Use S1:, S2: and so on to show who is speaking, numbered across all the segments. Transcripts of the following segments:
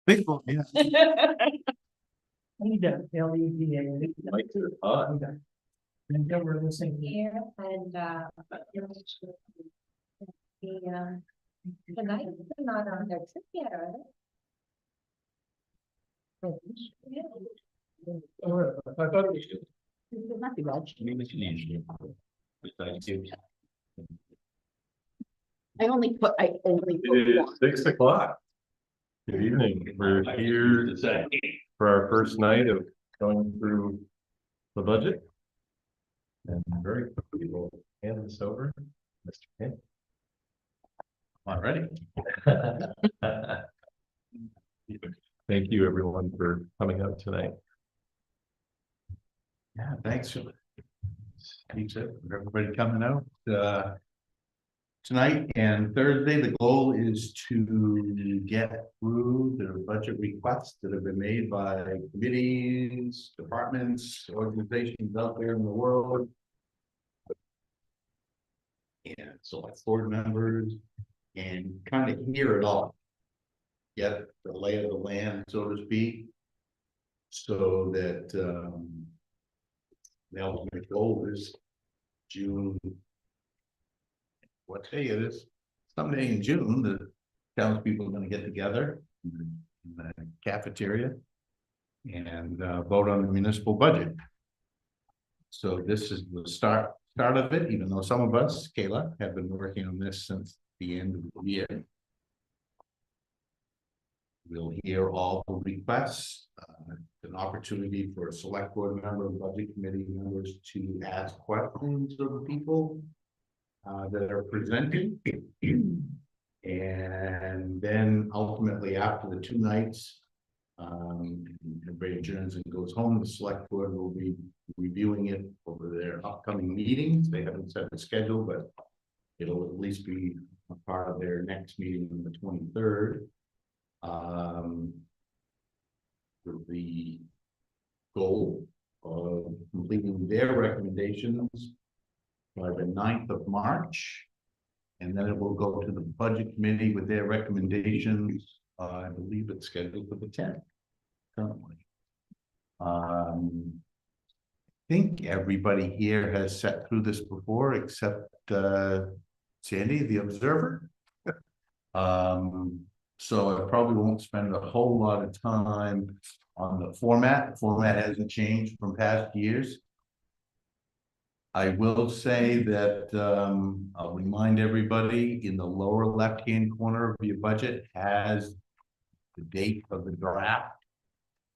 S1: Big one, yeah.
S2: I need that LED.
S1: Like to,
S2: And then we're listening.
S3: Here and the night is not on their trip yet, are they?
S2: I thought we should.
S3: Not too much. I only put
S1: It is 6 o'clock. Good evening. We're here for our first night of going through the budget. And very quickly we'll hand this over, Mr. King. Alrighty. Thank you everyone for coming out tonight.
S4: Yeah, thanks. Thanks for everybody coming out tonight and Thursday. The goal is to get through the budget requests that have been made by committees, departments, organizations out there in the world. And select board members and kind of hear it all. Get the lay of the land, so to speak. So that the ultimate goal is June. What day it is? Someday in June, the townspeople are going to get together in the cafeteria and vote on the municipal budget. So this is the start of it, even though some of us, Kayla, have been working on this since the end of the year. We'll hear all the requests, an opportunity for a select board member and budget committee members to ask questions of people that are presenting. And then ultimately after the 2 nights, everybody adjourns and goes home. The select board will be reviewing it over their upcoming meetings. They haven't set a schedule, but it'll at least be a part of their next meeting on the 23rd. With the goal of completing their recommendations by the 9th of March. And then it will go to the budget committee with their recommendations. I believe it's scheduled for the 10th currently. I think everybody here has sat through this before except Sandy, the observer. So I probably won't spend a whole lot of time on the format. The format hasn't changed from past years. I will say that I'll remind everybody in the lower left-hand corner of your budget has the date of the draft.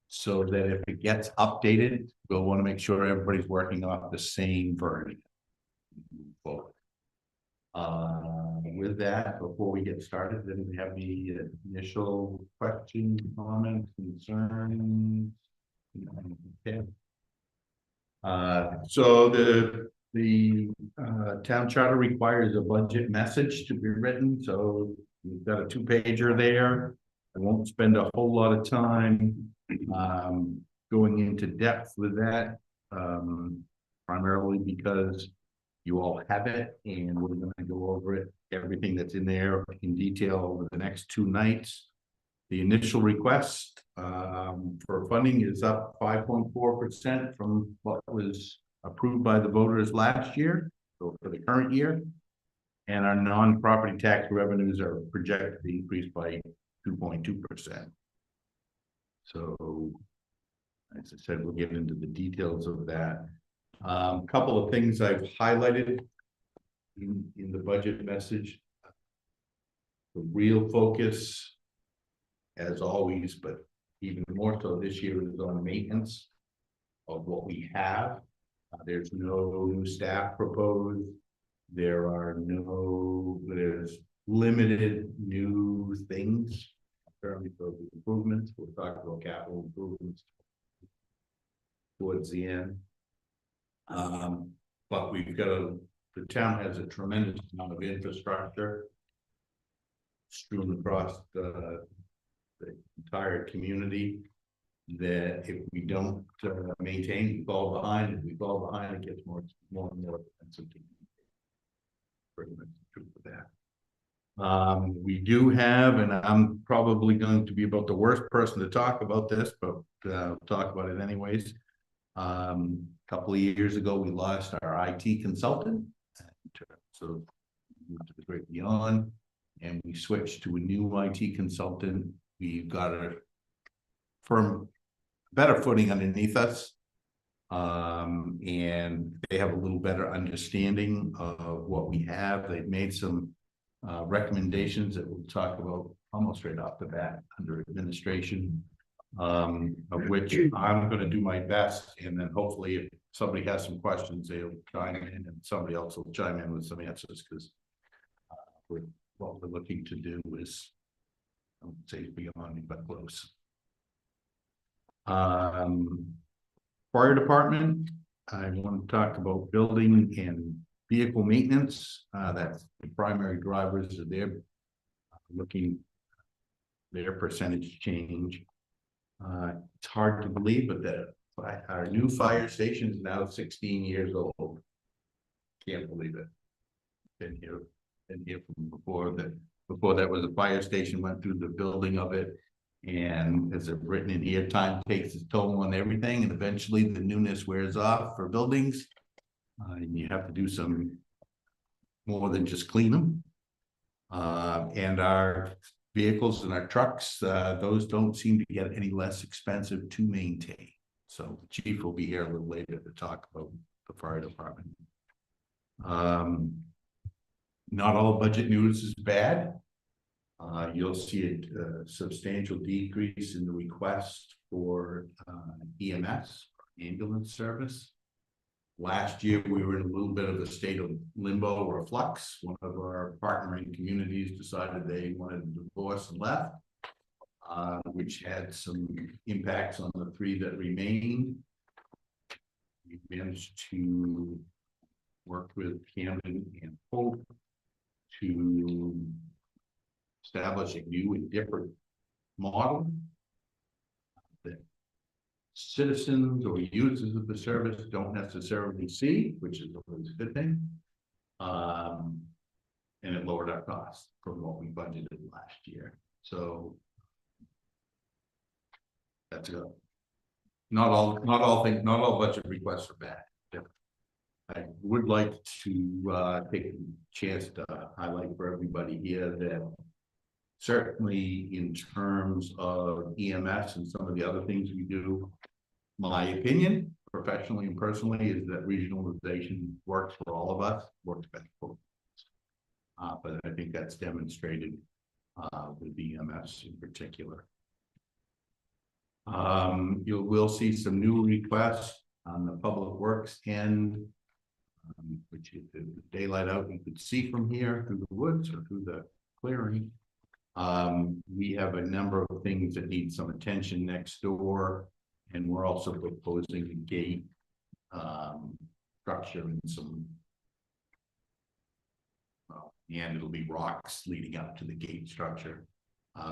S4: So that if it gets updated, we'll want to make sure everybody's working off the same version. With that, before we get started, then we have the initial questions, comments, concerns. Okay. So the town charter requires a budget message to be written. So we've got a 2-pager there. I won't spend a whole lot of time going into depth with that, primarily because you all have it and we're going to go over it, everything that's in there in detail over the next 2 nights. The initial request for funding is up 5.4% from what was approved by the voters last year, so for the current year. And our non-property tax revenues are projected to increase by 2.2%. So, as I said, we'll get into the details of that. A couple of things I've highlighted in the budget message. The real focus, as always, but even more so this year, is on maintenance of what we have. There's no new staff proposed. There's limited new things in terms of improvements. We'll talk about capital improvements towards the end. But the town has a tremendous amount of infrastructure strewn across the entire community that if we don't maintain, we fall behind. If we fall behind, it gets more and more expensive to maintain. Pretty much the truth of that. We do have, and I'm probably going to be about the worst person to talk about this, but I'll talk about it anyways. A couple of years ago, we lost our IT consultant. So moved to the great beyond, and we switched to a new IT consultant. We've got a firm, better footing underneath us. And they have a little better understanding of what we have. They've made some recommendations that we'll talk about almost right off the bat under administration, of which I'm going to do my best, and then hopefully if somebody has some questions, they'll chime in, and somebody else will chime in with some answers, because what we're looking to do is, I won't say beyond me, but close. Fire department, I want to talk about building and vehicle maintenance. That's the primary drivers of their looking their percentage change. It's hard to believe, but our new fire station is now 16 years old. Can't believe it. Been here from before that was a fire station, went through the building of it. And as I've written in here, time takes its toll on everything, and eventually the newness wears off for buildings. And you have to do some more than just clean them. And our vehicles and our trucks, those don't seem to get any less expensive to maintain. So the chief will be here a little later to talk about the fire department. Not all budget news is bad. You'll see a substantial decrease in the request for EMS, ambulance service. Last year, we were in a little bit of a state of limbo or flux. One of our partnering communities decided they wanted a divorce and left, which had some impacts on the three that remained. We managed to work with Camden and Hope to establish a new and different model that citizens or users of the service don't necessarily see, which is always a good thing. And it lowered our costs from what we budgeted last year. So that's good. Not all budget requests are bad. I would like to take a chance to highlight for everybody here that certainly in terms of EMS and some of the other things we do, my opinion, professionally and personally, is that regionalization works for all of us, works best for us. But I think that's demonstrated with EMS in particular. You will see some new requests on the public works end, which is the daylight out you could see from here through the woods or through the clearing. We have a number of things that need some attention next door, and we're also proposing a gate structure and some and it'll be rocks leading up to the gate structure.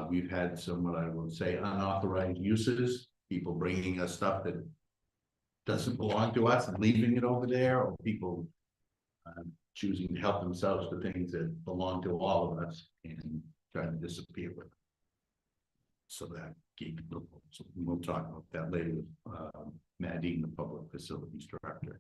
S4: We've had some, what I would say, unauthorized uses, people bringing us stuff that doesn't belong to us and leaving it over there, or people choosing to help themselves to things that belong to all of us and trying to disappear with it. So that gate, so we'll talk about that later with Maddie, the public facilities director.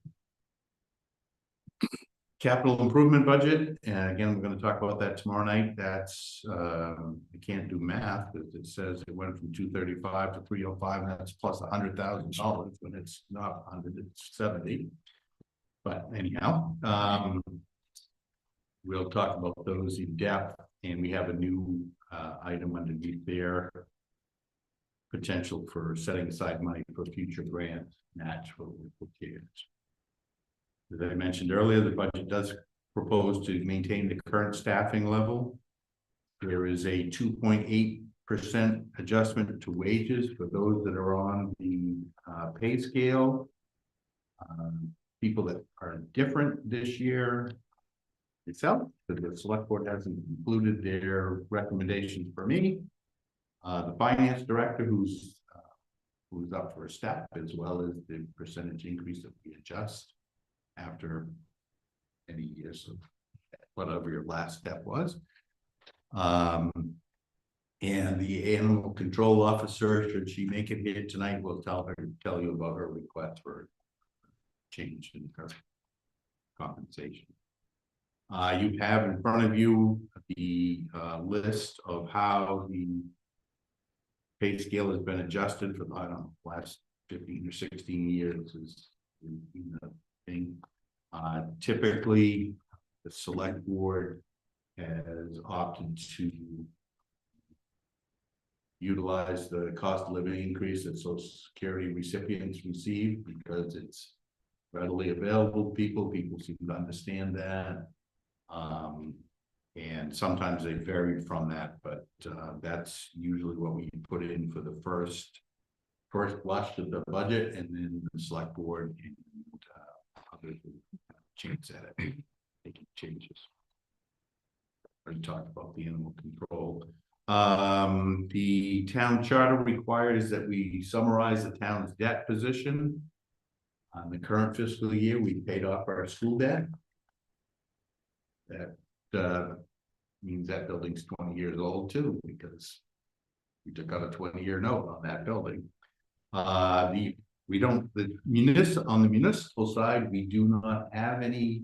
S4: Capital improvement budget, and again, we're going to talk about that tomorrow night. That's I can't do math because it says it went from 235 to 305, and that's plus $100,000 when it's not 100, it's 70. But anyhow, we'll talk about those in depth, and we have a new item underneath there, potential for setting aside money for future grants, match for kids. As I mentioned earlier, the budget does propose to maintain the current staffing level. There is a 2.8% adjustment to wages for those that are on the pay scale. People that are different this year itself, because the select board hasn't included their recommendations for me. The finance director, who's up for a step, as well as the percentage increase that we adjust after any years of whatever your last step was. And the animal control officer, should she make it here tonight, will tell you about her request for change in her compensation. You have in front of you the list of how the pay scale has been adjusted for, I don't know, last 15 or 16 years is the thing. Typically, the select board has opted to utilize the cost of living increase that Social Security recipients receive because it's readily available to people. People seem to understand that. And sometimes they vary from that, but that's usually what we put in for the first blush of the budget, and then the select board and others will change that, making changes. Already talked about the animal control. The town charter requires that we summarize the town's debt position. On the current fiscal year, we paid off our school debt. That means that building's 20 years old too, because we took out a 20-year note on that building. On the municipal side, we do not have any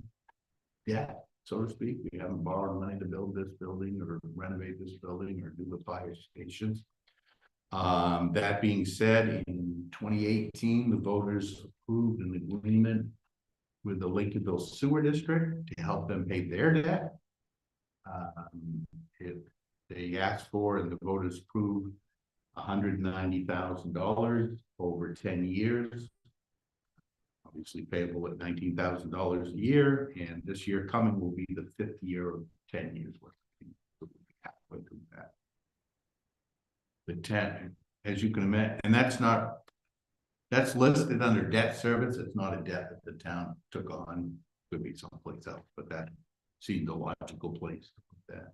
S4: debt, so to speak. We haven't borrowed money to build this building or renovate this building or do the fire stations. That being said, in 2018, the voters approved an agreement with the Lincolnville Sewer District to help them pay their debt. They asked for and the voters approved $190,000 over 10 years. Obviously payable at $19,000 a year, and this year coming will be the 5th year of 10 years worth. So we'll be halfway through that. The 10, as you can imagine, and that's listed under debt service. It's not a debt that the town took on. Could be someplace else, but that seemed a logical place to put that.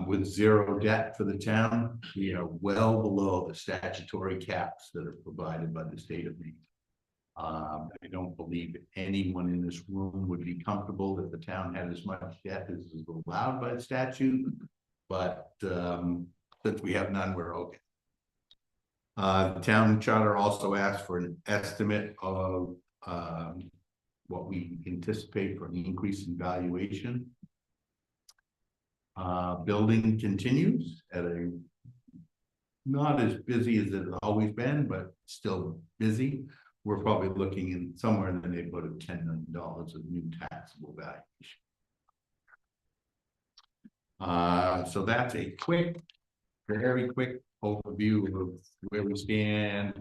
S4: With zero debt for the town, we are well below the statutory caps that are provided by the state of Maine. I don't believe anyone in this room would be comfortable if the town had as much debt as is allowed by the statute, but since we have none, we're okay. The town charter also asked for an estimate of what we anticipate for an increase in valuation. Building continues at a not as busy as it's always been, but still busy. We're probably looking in somewhere in the neighborhood of $10 million of new taxable valuation. So that's a very quick overview of where we stand,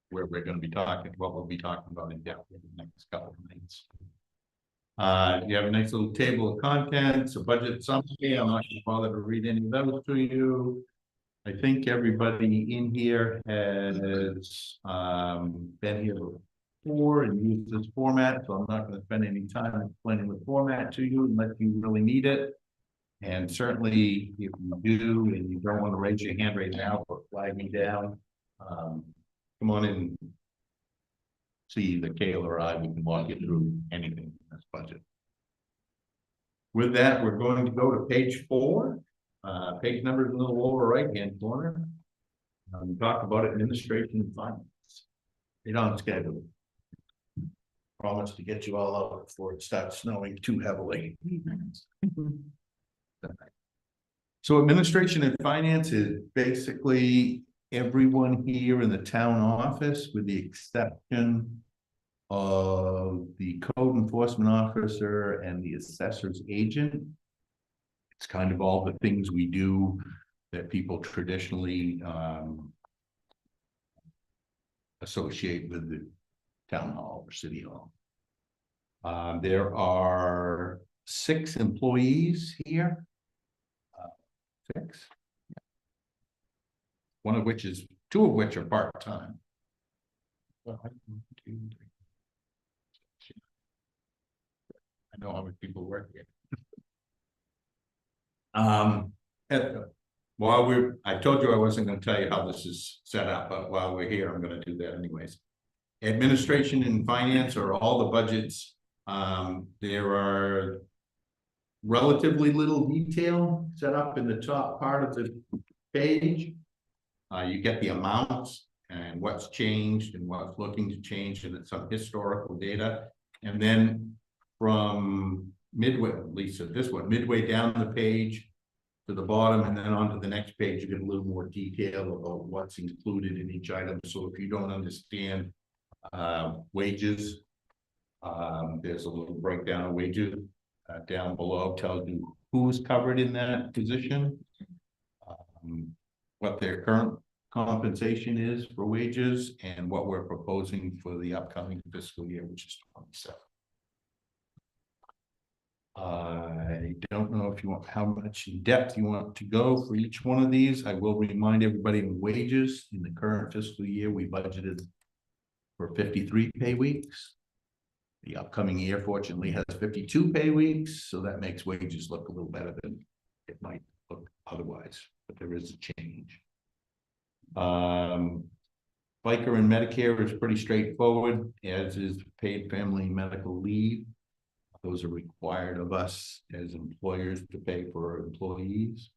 S4: where we're going to be talking, what we'll be talking about in depth in the next couple of minutes. You have a nice little table of contents, a budget summary. I'm not going to bother to read any of those to you. I think everybody in here has been here before and used this format, so I'm not going to spend any time explaining the format to you unless you really need it. And certainly, if you do and you don't want to raise your hand right now or flag me down, come on in and see either Kale or I. We can walk you through anything in this budget. With that, we're going to go to page 4. Page number is in the lower right-hand corner. Talk about administration and finance. Right on schedule. Promise to get you all out before it starts snowing too heavily. So administration and finance is basically everyone here in the town office, with the exception of the code enforcement officer and the assessor's agent. It's kind of all the things we do that people traditionally associate with the town hall or city hall. There are 6 employees here. 6. One of which is 2 of which are part-time. I know how many people work here. I told you I wasn't going to tell you how this is set up, but while we're here, I'm going to do that anyways. Administration and finance are all the budgets. There are relatively little detail set up in the top part of the page. You get the amounts and what's changed and what's looking to change, and it's some historical data. And then from midway, at least at this one, midway down the page to the bottom, and then onto the next page, you get a little more detail about what's included in each item. So if you don't understand wages, there's a little breakdown of wages down below, tells you who's covered in that position, what their current compensation is for wages, and what we're proposing for the upcoming fiscal year, which is 27. I don't know if you want, how much in depth you want to go for each one of these. I will remind everybody of wages. In the current fiscal year, we budgeted for 53 pay weeks. The upcoming year fortunately has 52 pay weeks, so that makes wages look a little better than it might look otherwise, but there is a change. Biker and Medicare is pretty straightforward, as is paid family and medical leave. Those are required of us as employers to pay for our employees.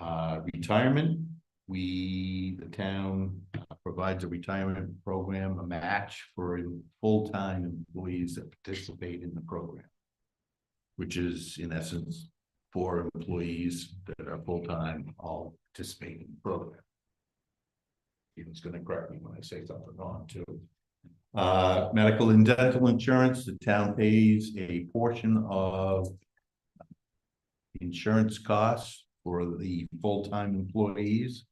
S4: Retirement, the town provides a retirement program, a match for full-time employees that participate in the program, which is in essence 4 employees that are full-time all participate in the program. It's going to correct me when I say something wrong too. Medical and dental insurance, the town pays a portion of insurance costs for the full-time employees.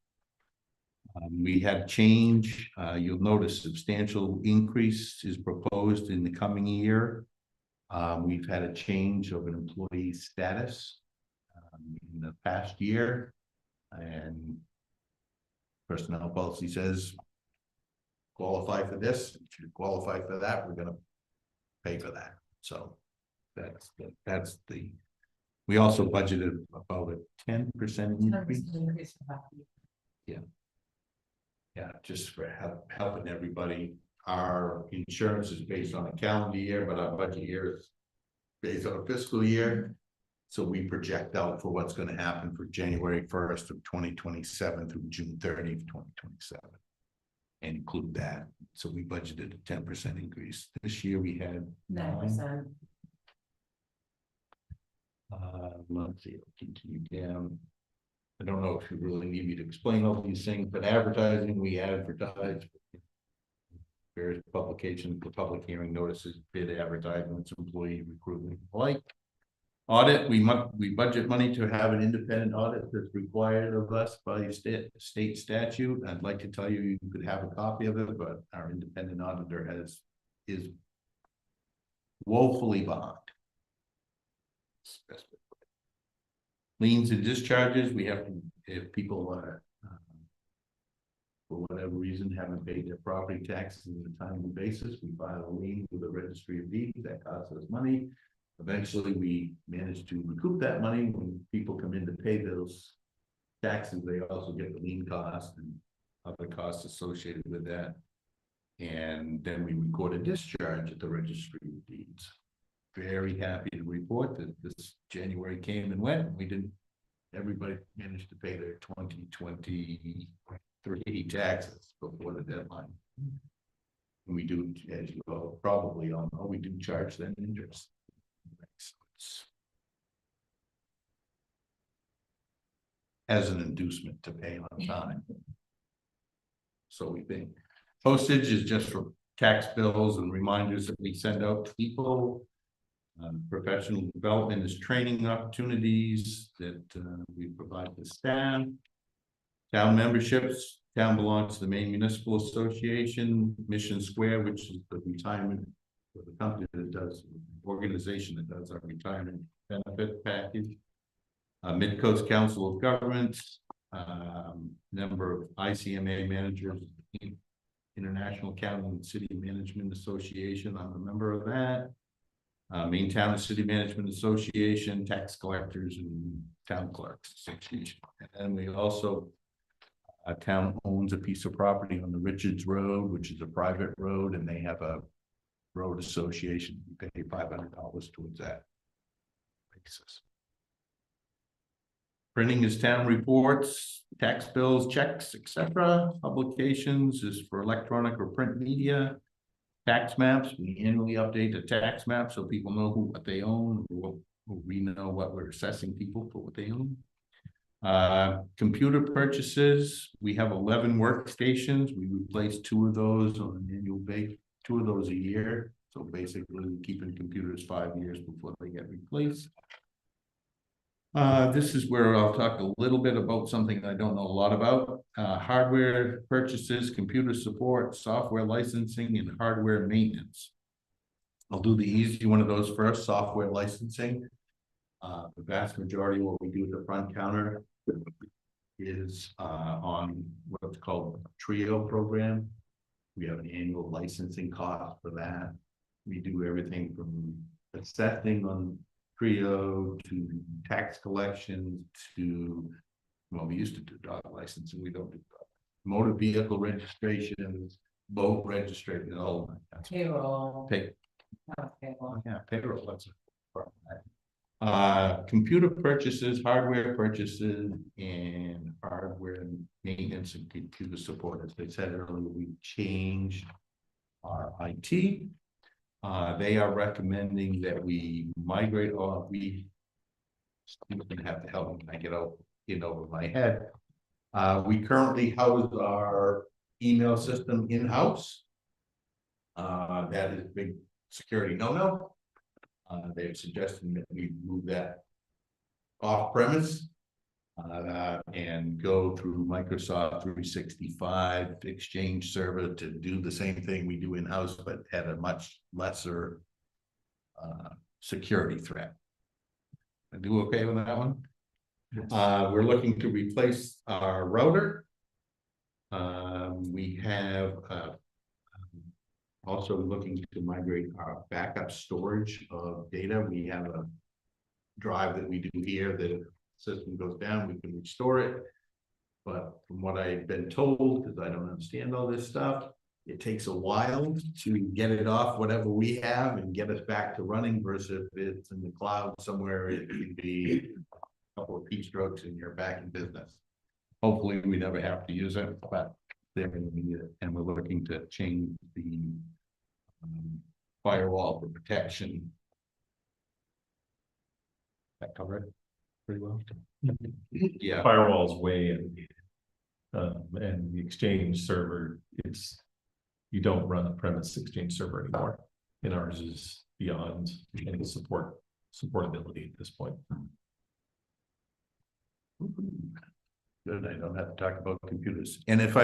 S4: We had change. You'll notice substantial increase is proposed in the coming year. We've had a change of an employee status in the past year, and personnel policy says qualify for this. If you qualify for that, we're going to pay for that. So that's the. We also budgeted about a 10% increase. Yeah, just for helping everybody. Our insurance is based on a calendar year, but our budget year is based on a fiscal year. So we project out for what's going to happen for January 1st of 2027 through June 30th of 2027. And include that. So we budgeted a 10% increase. This year we had 9%. Let's see, I'll continue down. I don't know if you really need me to explain all these things, but advertising, we advertise various publications, the public hearing notices, bid advertisements, employee recruitment, like. Audit, we budget money to have an independent audit that's required of us by state statute. I'd like to tell you, you could have a copy of it, but our independent auditor is woefully behind. Liens and discharges, we have to, if people are for whatever reason haven't paid their property taxes on a timely basis, we file a lien with the registry of deeds. That costs us money. Eventually, we manage to recoup that money. When people come in to pay those taxes, they also get the lien cost and other costs associated with that. And then we record a discharge at the registry of deeds. Very happy to report that this January came and went. Everybody managed to pay their 2023 taxes before the deadline. And we do, as you all probably all know, we do charge them interest. As an inducement to pay on time. So we think postage is just for tax bills and reminders that we send out to people. Professional development is training opportunities that we provide to staff. Town memberships, town belongs to the Maine Municipal Association, Mission Square, which is the retirement for the company that does, organization that does our retirement benefit package. Mid-Coast Council of Governments, number of ICMA managers, International Accounting and City Management Association, I'm a member of that. Maine Town and City Management Association, Tax Collectors and Town Clerks Association. And we also, a town owns a piece of property on the Richards Road, which is a private road, and they have a road association. We pay $500 towards that. leases. Printing is town reports, tax bills, checks, etc. Publications is for electronic or print media. Tax maps, we annually update the tax map so people know what they own, we know what we're assessing people for what they own. Computer purchases, we have 11 workstations. We replace 2 of those on an annual basis, 2 of those a year. So basically, we're keeping computers 5 years before they get replaced. This is where I'll talk a little bit about something I don't know a lot about. Hardware purchases, computer support, software licensing, and hardware maintenance. I'll do the easy one of those first, software licensing. The vast majority of what we do at the front counter is on what's called a Trio program. We have an annual licensing cost for that. We do everything from assessing on Trio to tax collections to, well, we used to do dog licensing, we don't do dog. Motor vehicle registrations, boat registration, all that.
S3: Payroll.
S4: Payroll, yeah, payroll, that's computer purchases, hardware purchases, and hardware maintenance and computer support. As I said earlier, we changed our IT. They are recommending that we migrate all, Steve's gonna have to help me when I get over my head. We currently house our email system in-house. That is a big security no-no. They're suggesting that we move that off premise and go through Microsoft 365 Exchange server to do the same thing we do in-house, but at a much lesser security threat. I do okay with that one. We're looking to replace our router. We have also looking to migrate our backup storage of data. We have a drive that we do here that if the system goes down, we can restore it. But from what I've been told, because I don't understand all this stuff, it takes a while to get it off whatever we have and get us back to running versus if it's in the cloud somewhere, it can be a couple of keystrokes and you're back in business. Hopefully we never have to use it, but they're going to need it. And we're looking to change the firewall for protection. That cover it pretty well. Yeah.
S1: Firewall's way in. And the Exchange server, you don't run a premise Exchange server anymore. And ours is beyond any supportability at this point.
S4: Good, I don't have to talk about computers. And if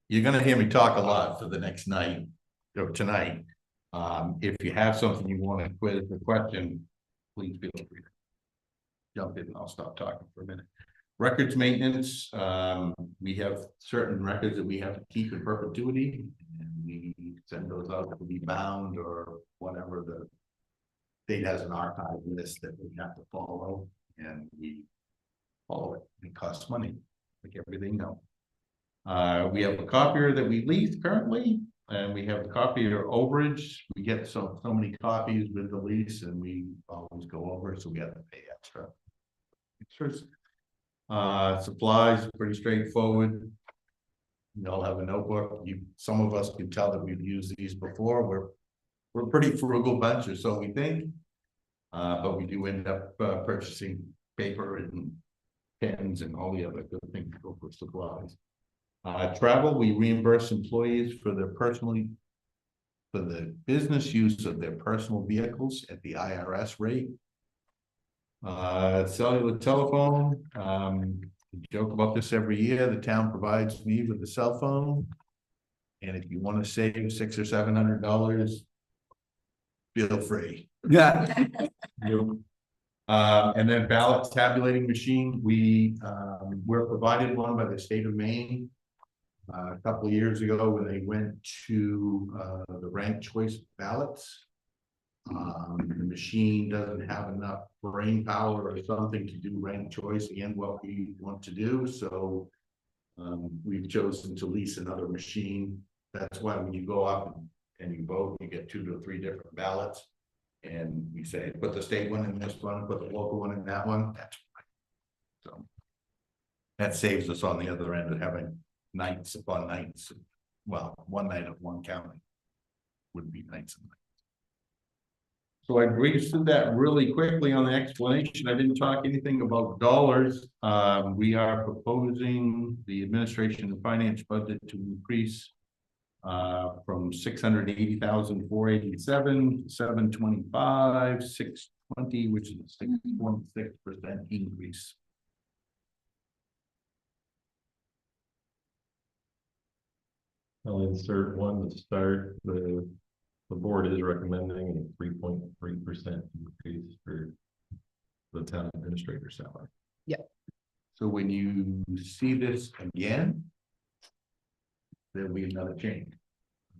S4: you're gonna hear me talk a lot for the next night or tonight. If you have something you want to quiz or question, please feel free to jump in and I'll stop talking for a minute. Records maintenance, we have certain records that we have to keep in perpetuity, and we send those out to be bound or whatever. The state has an archive list that we have to follow, and we follow it. It costs money, like everything else. We have a copier that we lease currently, and we have a copier overage. We get so many copies with the lease, and we always go over, so we have to pay extra. Supplies, pretty straightforward. We all have a notebook. Some of us can tell that we've used these before. We're a pretty frugal bunch, or so we think. But we do end up purchasing paper and pens and all the other good things to go for supplies. Travel, we reimburse employees for the business use of their personal vehicles at the IRS rate. Cellular telephone, joke about this every year. The town provides me with a cell phone, and if you want to save $600 or $700, feel free. Yeah. And then ballot tabulating machine, we're provided one by the state of Maine. A couple of years ago when they went to the ranked choice ballots. The machine doesn't have enough brain power or something to do ranked choice again what we want to do, so we've chosen to lease another machine. That's why when you go up and you vote, you get 2 to 3 different ballots. And we say, put the state one in this one, put the local one in that one, that's fine. So. That saves us on the other end of having nights upon nights, well, one night of one county. Would be nights and nights. So I breezed through that really quickly on the explanation. I didn't talk anything about dollars. We are proposing the administration and finance budget to increase. From 680,487 to 725, 620, which is a 6.6% increase.
S1: I'll insert one to start. The board is recommending a 3.3% increase for the town administrator salary.
S4: So when you see this again, there'll be another change.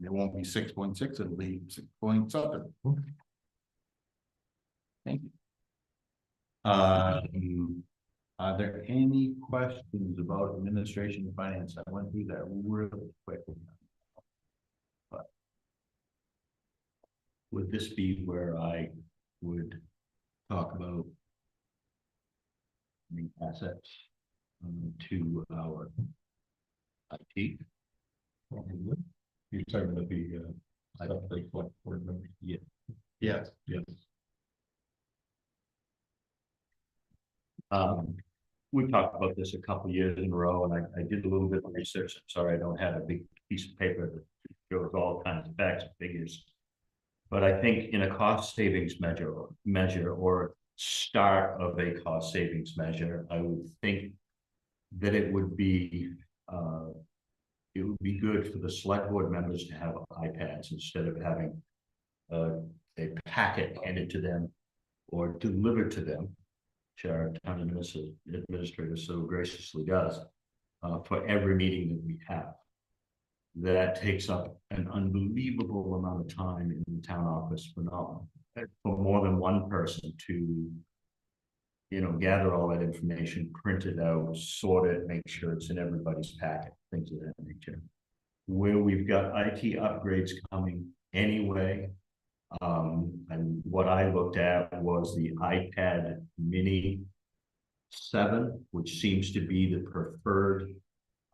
S4: It won't be 6.6, it'll be 6 point something. Thank you. Are there any questions about administration and finance? I went through that really quickly. But would this be where I would talk about the assets to our IT?
S1: You're talking about the stuff they collect board members.
S4: Yeah. Yes.
S1: Yes.
S5: We talked about this a couple of years in a row, and I did a little bit of research. I'm sorry, I don't have a big piece of paper that shows all kinds of facts and figures. But I think in a cost savings measure or start of a cost savings measure, I would think that it would be good for the select board members to have iPads instead of having a packet handed to them or delivered to them, which our town administrator so graciously does, for every meeting that we have. That takes up an unbelievable amount of time in the town office for more than one person to, gather all that information, print it out, sort it, make sure it's in everybody's packet, things of that nature. Where we've got IT upgrades coming anyway, and what I looked at was the iPad Mini 7, which seems to be the preferred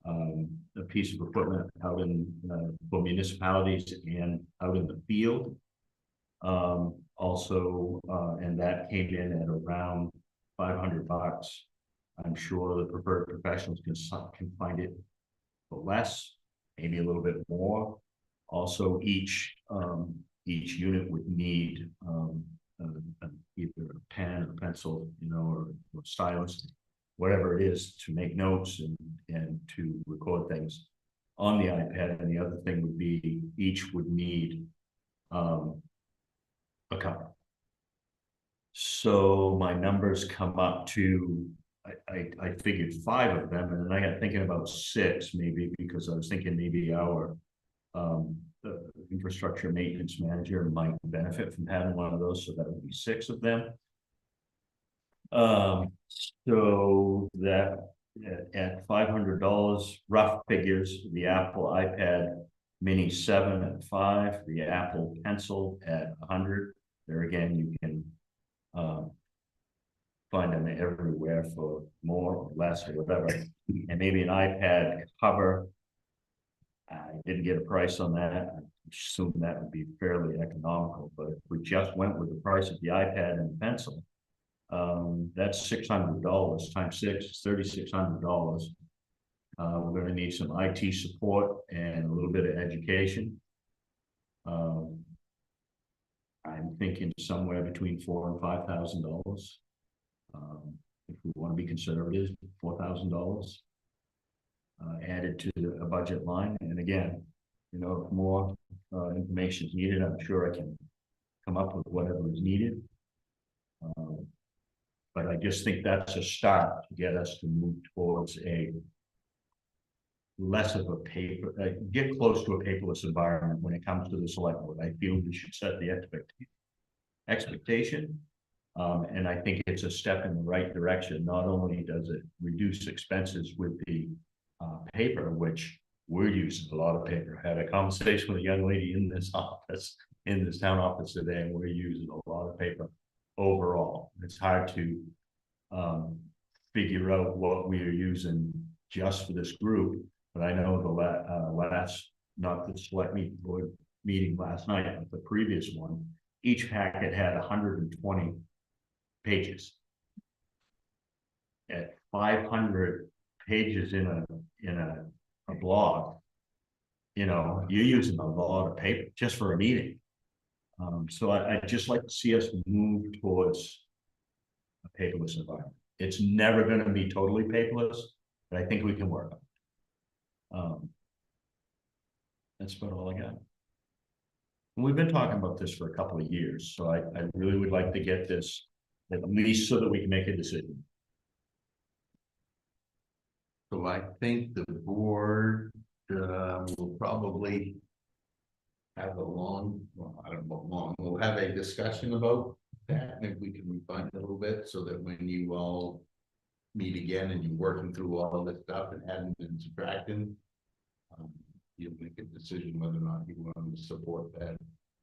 S5: a piece of equipment out in for municipalities and out in the field. And that came in at around $500. I'm sure the preferred professionals can find it for less, maybe a little bit more. Also, each unit would need either a pen or pencil, or stylus, whatever it is, to make notes and to record things on the iPad. And the other thing would be each would need a cover. So my numbers come up to, I figured 5 of them, and then I got thinking about 6 maybe, because I was thinking maybe our infrastructure maintenance manager might benefit from having one of those, so that would be 6 of them. So that at $500, rough figures, the Apple iPad Mini 7 at 5, the Apple Pencil at 100. There again, you can find them everywhere for more or less or whatever. And maybe an iPad cover. I didn't get a price on that. I assume that would be fairly economical, but if we just went with the price of the iPad and the pencil, that's $600 times 6 is $3,600. We're going to need some IT support and a little bit of education. I'm thinking somewhere between $4,000 and $5,000. If we want to be conservative, $4,000 added to a budget line. And again, if more information is needed, I'm sure I can come up with whatever is needed. But I just think that's a start to get us to move towards a less of a paper, get close to a paperless environment when it comes to the select board. I feel we should set the expectation. And I think it's a step in the right direction. Not only does it reduce expenses with the paper, which we're using a lot of paper. I had a conversation with a young lady in this office, in this town office today, and we're using a lot of paper overall. It's hard to figure out what we are using just for this group, but I know the last, not the select board meeting last night, but the previous one, each packet had 120 pages. At 500 pages in a blog, you know, you're using a lot of paper just for a meeting. So I'd just like to see us move towards a paperless environment. It's never going to be totally paperless, but I think we can work on it. That's about all I got. And we've been talking about this for a couple of years, so I really would like to get this at least so that we can make a decision.
S4: So I think the board will probably have a long, well, I don't know, long, we'll have a discussion about that, and if we can refine it a little bit, so that when you all meet again and you're working through all of this stuff and adding and subtracting, you'll make a decision whether or not you want to support that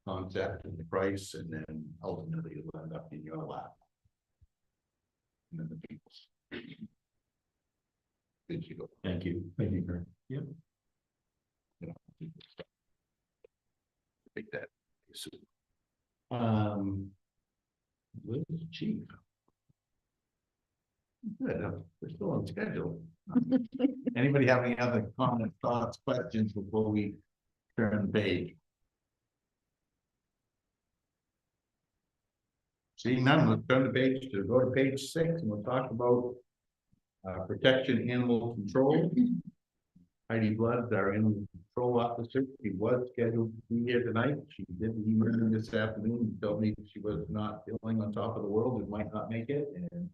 S4: concept and the price, and then ultimately it'll end up in your lap. And then the people's. Thank you.
S5: Thank you.
S1: Thank you, Karen.
S4: You know, take that. Where's the chief? Good, we're still on schedule. Anybody have any other comments, thoughts, questions before we turn the page? Seeing none, let's turn the page to go to page 6, and we'll talk about protection animal control. Heidi Blood, our animal control officer, she was scheduled to be here tonight. She did email me this afternoon and told me she was not feeling on top of the world and might not make it. And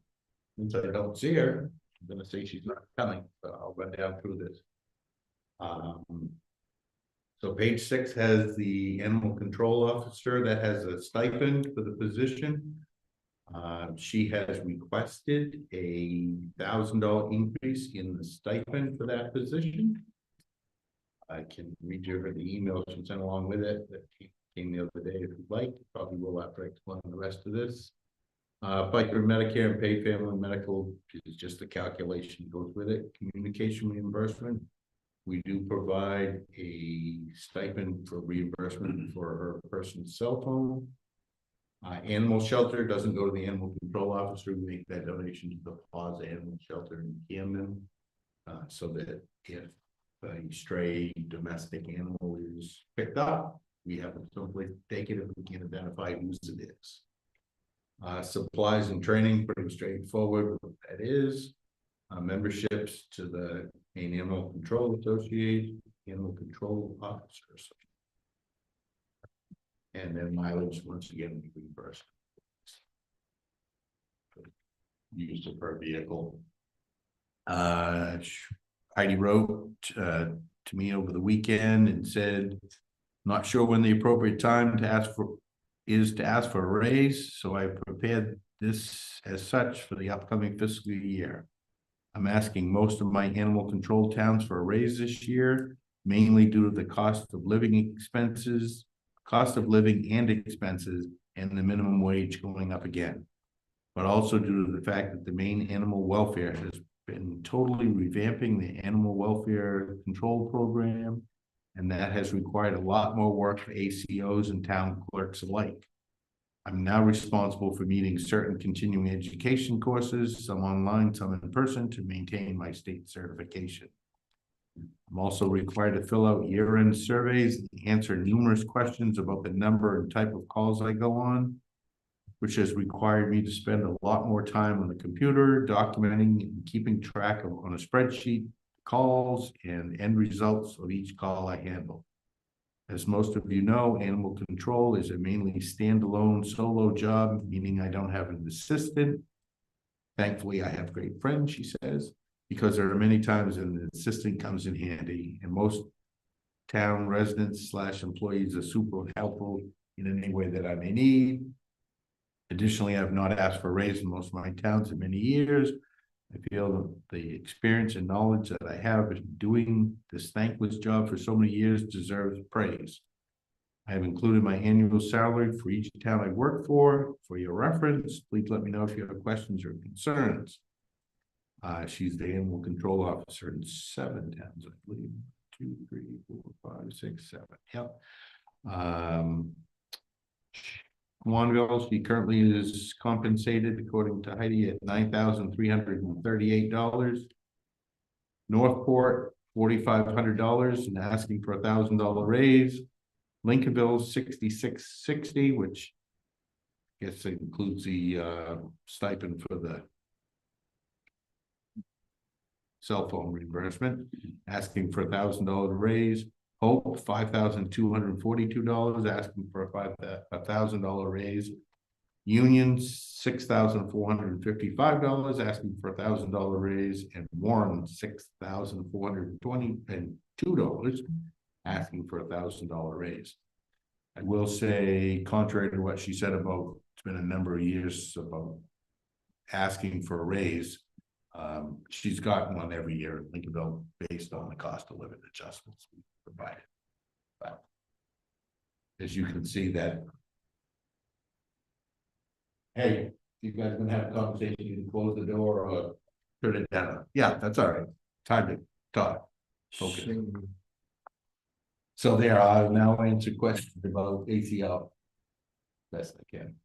S4: since I don't see her, I'm gonna say she's not coming, so I'll run down through this. So page 6 has the animal control officer that has a stipend for the position. She has requested $1,000 increase in the stipend for that position. I can read you the email she sent along with it that came the other day if you'd like. Probably will after I explain the rest of this. But your Medicare and paid family medical is just the calculation goes with it. Communication reimbursement. We do provide a stipend for reimbursement for her personal cell phone. Animal shelter doesn't go to the animal control officer. We make that donation to the Plaza Animal Shelter in Camden. So that if a stray domestic animal is picked up, we have someplace to take it if we can identify whose it is. Supplies and training, pretty straightforward. What that is memberships to the Maine Animal Control Association, Animal Control Officers. And then mileage, once again, we reimburse. Use of her vehicle. Heidi wrote to me over the weekend and said, not sure when the appropriate time to ask for a raise, so I prepared this as such for the upcoming fiscal year. I'm asking most of my animal control towns for a raise this year, mainly due to the cost of living and expenses, and the minimum wage going up again. But also due to the fact that the Maine Animal Welfare has been totally revamping the animal welfare control program, and that has required a lot more work for ACOs and town clerks alike. I'm now responsible for meeting certain continuing education courses, some online, some in person, to maintain my state certification. I'm also required to fill out year-end surveys and answer numerous questions about the number and type of calls I go on, which has required me to spend a lot more time on the computer, documenting and keeping track of on a spreadsheet calls and end results of each call I handle. As most of you know, animal control is a mainly standalone solo job, meaning I don't have an assistant. Thankfully, I have great friends, she says, because there are many times when the assistant comes in handy, and most town residents / employees are super helpful in any way that I may need. Additionally, I've not asked for a raise in most of my towns in many years. I feel that the experience and knowledge that I have in doing this thankless job for so many years deserves praise. I have included my annual salary for each town I work for your reference. Please let me know if you have questions or concerns. She's the animal control officer in 7 towns, I believe. 2, 3, 4, 5, 6, 7. Yep. Wanville, she currently is compensated according to Heidi at $9,338. Northport, $4,500 and asking for $1,000 raise. Lincolnville, $66.60, which I guess includes the stipend for the cell phone reimbursement, asking for $1,000 raise. Hope, $5,242, asking for a $1,000 raise. Union, $6,455, asking for a $1,000 raise, and Warren, $6,422, asking for a $1,000 raise. I will say, contrary to what she said about, it's been a number of years about asking for a raise. She's gotten one every year in Lincolnville based on the cost of living adjustments we provided. But as you can see that. Hey, you guys gonna have a conversation, you can close the door or turn it down. Yeah, that's all right. Time to talk. Okay. So there, I'll now answer questions about ACL. Best I can.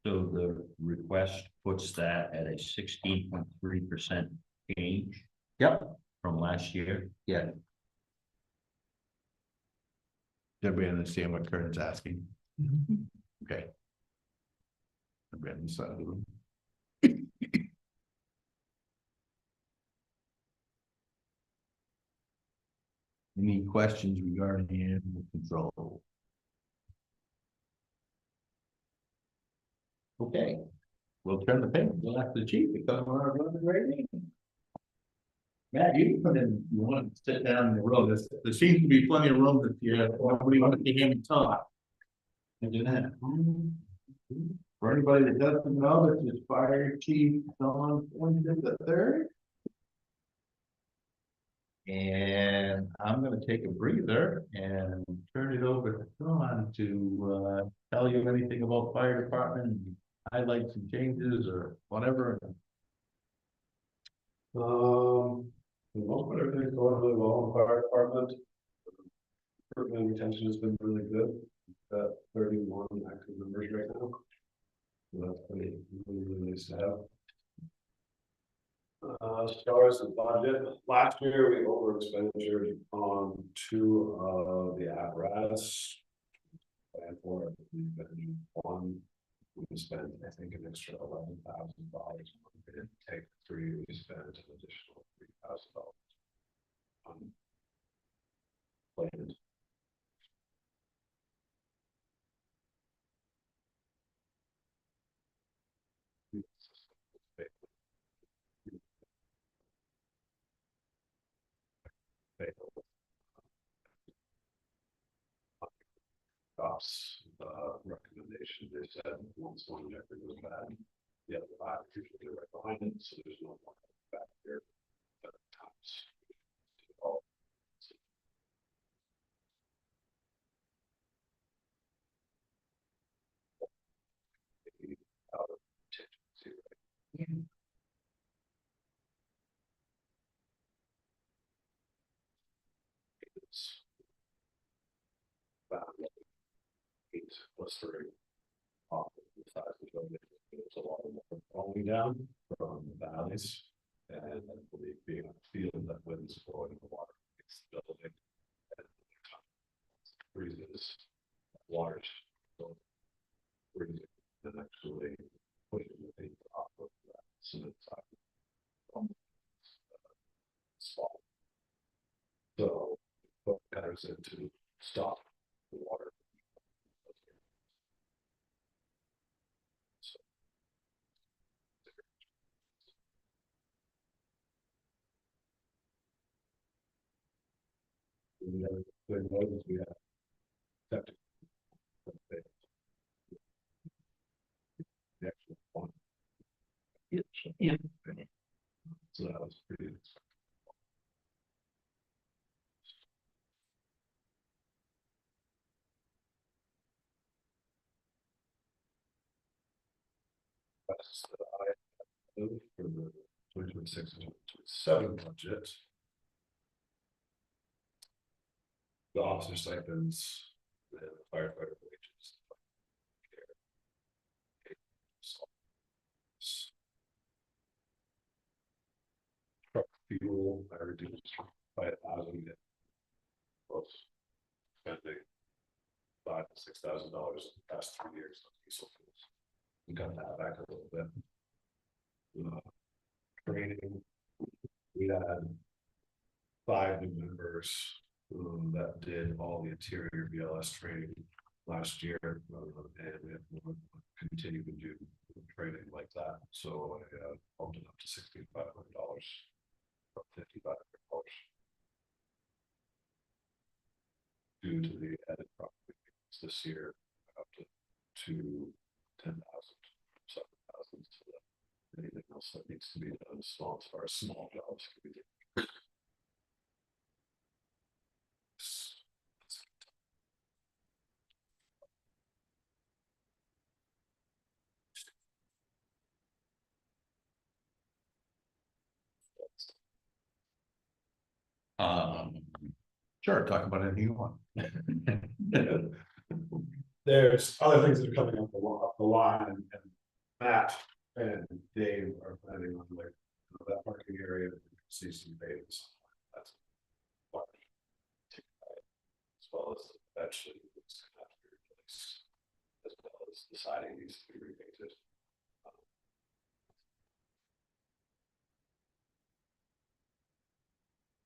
S5: So the request puts that at a 16.3% change
S4: Yep.
S5: from last year.
S4: Yeah. Did everybody understand what Kern's asking? Okay. Everybody on the side of the room. Any questions regarding animal control? Okay, we'll turn the page. We'll ask the chief to come on our great meeting. Matt, you can come in, you want to sit down in the row. There seems to be plenty of room if you nobody wants to hear me talk. And do that. For anybody that doesn't know, this is Fire Chief Don Pointed the third. And I'm gonna take a breather and turn it over to Don to tell you anything about fire department, highlight some changes or whatever.
S6: For the most part, everything's going really well in the fire department. Recruitment retention has been really good. Got 31 active members right now. So that's really nice to have. As far as the budget, last year we over expenditured on 2 of the apparatus. And for one, we spent, I think, an extra $11,000. We didn't take 3, we spent an additional $3,000 on planned. Cops, recommendation, they said once one record was bad, the other 5 usually right behind it, so there's no more back here. But times. All. Out of contingency, right? It's about 8 plus 3 off of the size of the building. There's a lot of water falling down from the valleys, and I believe being on the field that winds blowing the water makes the building and freezes waters. So freezing and actually putting the thing off of that cement side. Small. So what matters in to stop the water. So, the other thing was we have septic. The actual one.
S2: Yeah.
S6: So that was pretty. for the 2026 and 2027 budget. The officer stipends, the firefighter wages. Truck fuel, I reduced by 1,000. Plus spending $5,000 to $6,000 in the past 3 years on diesel fuels. We got that back a little bit. Training, we had 5 new members that did all the interior BLS training last year, and we have more continue to do training like that. So I bumped it up to $6,500 from $5,500 due to the added property this year up to 10,000, 7,000. So that anything else that needs to be done, small as far as small jobs can be done.
S4: Sure, talk about anything you want.
S6: There's other things that are coming up the line, and Matt and Dave are planning on like that parking area, see some bays. That's what. As well as eventually it's gonna have to be replaced, as well as the siding needs to be repainted.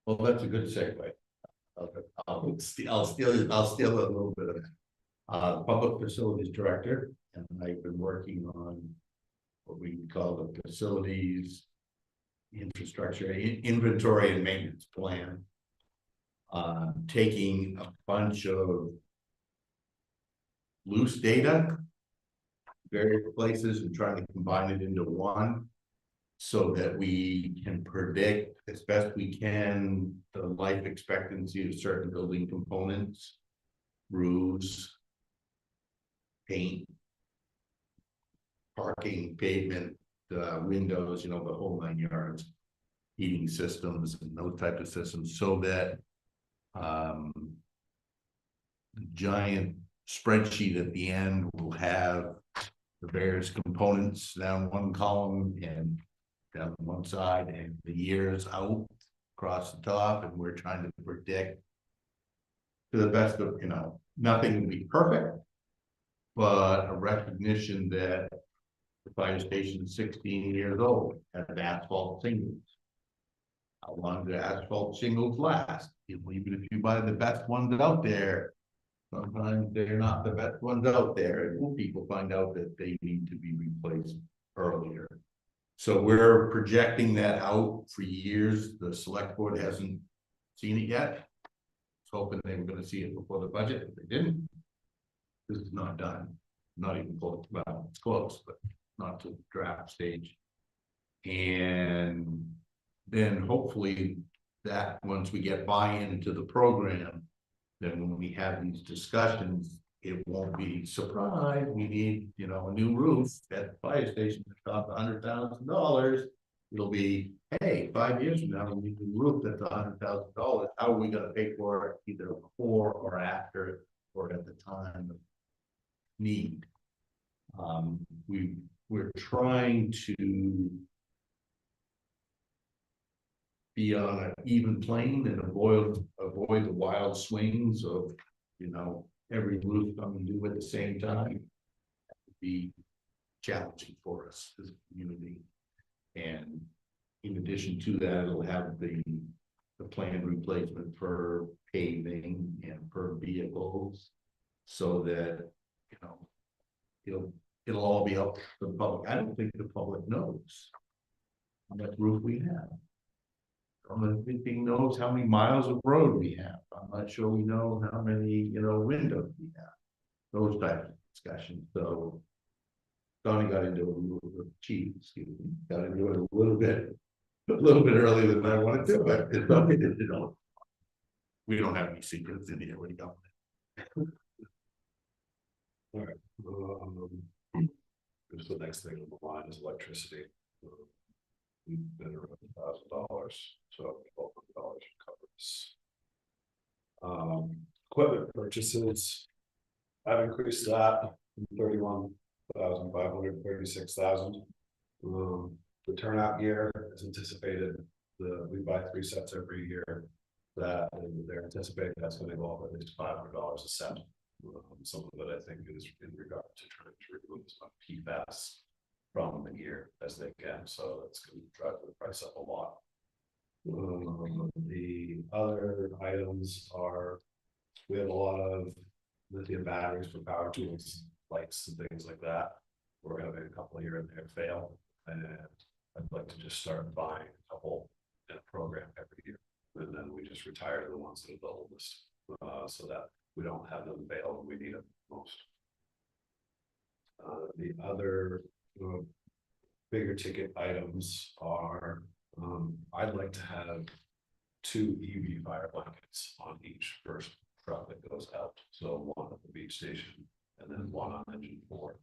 S4: Well, that's a good segue. I'll steal a little bit of it. Public Facilities Director, and I've been working on what we call the facilities infrastructure inventory and maintenance plan. Taking a bunch of loose data, various places, and trying to combine it into one, so that we can predict as best we can the life expectancy of certain building components, roofs, paint, parking, pavement, windows, the whole 9 yards, heating systems and those types of systems, so that the giant spreadsheet at the end will have the various components down one column and down one side, and the years out across the top, and we're trying to predict to the best of, nothing will be perfect, but a recognition that the fire station is 16 years old, has asphalt shingles. How long do asphalt shingles last? Even if you buy the best ones out there, sometimes they're not the best ones out there, and people find out that they need to be replaced earlier. So we're projecting that out for years. The select board hasn't seen it yet. I was hoping they were going to see it before the budget, but they didn't. This is not done, not even close. Well, it's close, but not to the draft stage. And then hopefully that once we get buy-in to the program, then when we have these discussions, it won't be surprise. We need, a new roof at the fire station that costs $100,000. It'll be, hey, 5 years from now, we need a new roof that's $100,000. How are we going to pay for it, either before or after, or at the time of need? We're trying to be on an even plane and avoid the wild swings of, every roof coming due at the same time. That would be challenging for us as a community. And in addition to that, it'll have the planned replacement for paving and for vehicles, so that it'll all be up to the public. I don't think the public knows how much roof we have. I don't think he knows how many miles of road we have. I'm not sure we know how many, windows we have. Those types of discussions. So Donnie got into it a little bit, got into it a little bit earlier than I wanted to, but it's okay, we don't have any secrets in here. What do you got?
S6: All right. There's the next thing on the line is electricity. we've been around $1,000, so $1,200 covers. Equipment purchases. I've increased that from 31,500, 36,000. The turnout gear is anticipated, we buy 3 sets every year. That they're anticipating that's gonna go up at least $500 a set. Some of it I think is in regard to trying to remove as much PFAS from the gear as they can, so that's gonna drive the price up a lot. The other items are, we have a lot of lithium batteries for power tools, lights and things like that. We're having a couple here and there fail, and I'd like to just start buying a couple in a program every year. And then we just retire the ones that are the oldest, so that we don't have them fail when we need them most. The other bigger ticket items are, I'd like to have 2 EV fire blankets on each first truck that goes out. So one at the beach station and then one on engine 4.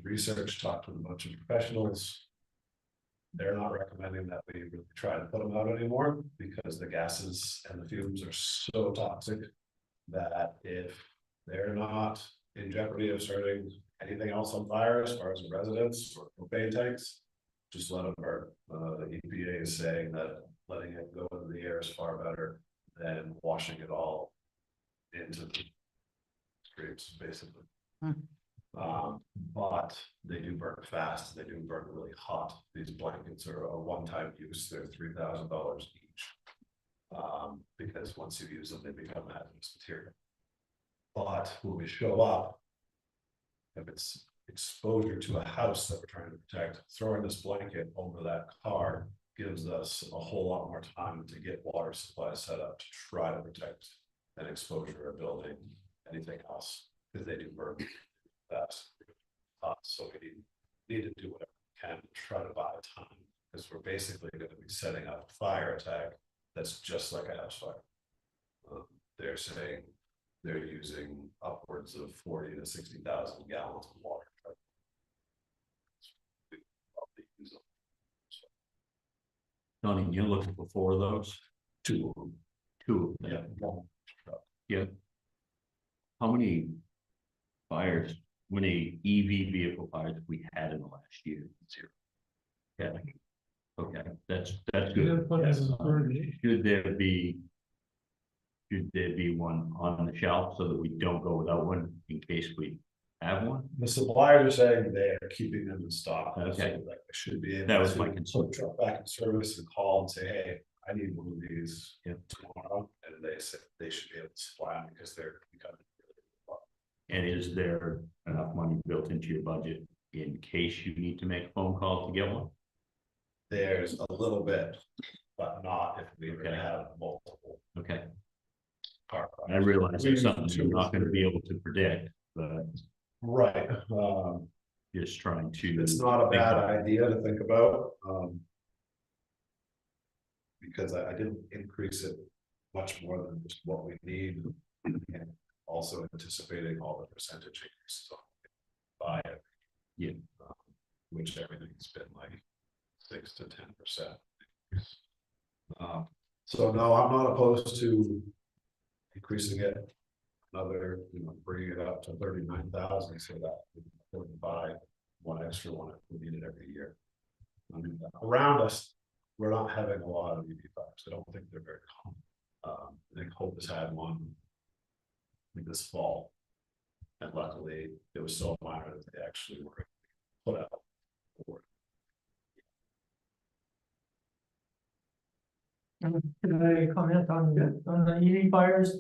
S6: Research, talked to a bunch of professionals. They're not recommending that we really try to put them out anymore because the gases and the fumes are so toxic that if they're not in jeopardy of starting anything else on fire as far as residents or propane tanks, just let them burn. The EPA is saying that letting it go into the air is far better than washing it all into the streets, basically. But they do burn fast, they do burn really hot. These blankets are a one-time use, they're $3,000 each. Because once you use them, they become hazardous material. But when we show up, if it's exposure to a house that we're trying to protect, throwing this blanket over that car gives us a whole lot more time to get water supply set up to try to protect an exposure, a building, anything else, because they do burn fast. So we need to do whatever we can to try to buy time, because we're basically going to be setting up a fire attack that's just like a house fire. They're saying they're using upwards of 40 to 60,000 gallons of water.
S5: Donnie, you're looking for 4 of those?
S6: 2 of them.
S5: 2 of them. Yeah. How many fires, how many EV vehicle fires have we had in the last year? 0. Yeah. Okay, that's good. Should there be one on the shelf so that we don't go without one in case we have one?
S6: The suppliers are saying they are keeping them in stock.
S5: Okay.
S6: So like they should be able
S5: That was
S6: to
S5: my concern.
S6: put truck back in service and call and say, hey, I need one of these tomorrow. And they said they should be able to supply them because they're becoming.
S5: And is there enough money built into your budget in case you need to make a phone call to get one?
S6: There's a little bit, but not if we were to
S5: Okay.
S6: have multiple
S5: Okay,
S6: car.
S5: I realize
S6: We
S5: it's
S6: use
S5: something you're
S6: 2
S5: not going to be able to predict, but
S6: Right,
S5: just trying to.
S6: it's not a
S5: think
S6: bad
S5: about it.
S6: idea to think about, because I didn't increase it much more than just what we need. And also anticipating all the percentage increases by it.
S5: Yeah.
S6: Which everything's been like 6 to 10%. So no, I'm not opposed to increasing it another, bringing it up to 39,000 so that we can buy one extra one if we need it every year. I mean, around us, we're not having a lot of EV fires. I don't think they're very common. I think Hope has had one this fall, and luckily it was so minor that they actually were put out for it.
S2: Can I comment on the EV fires?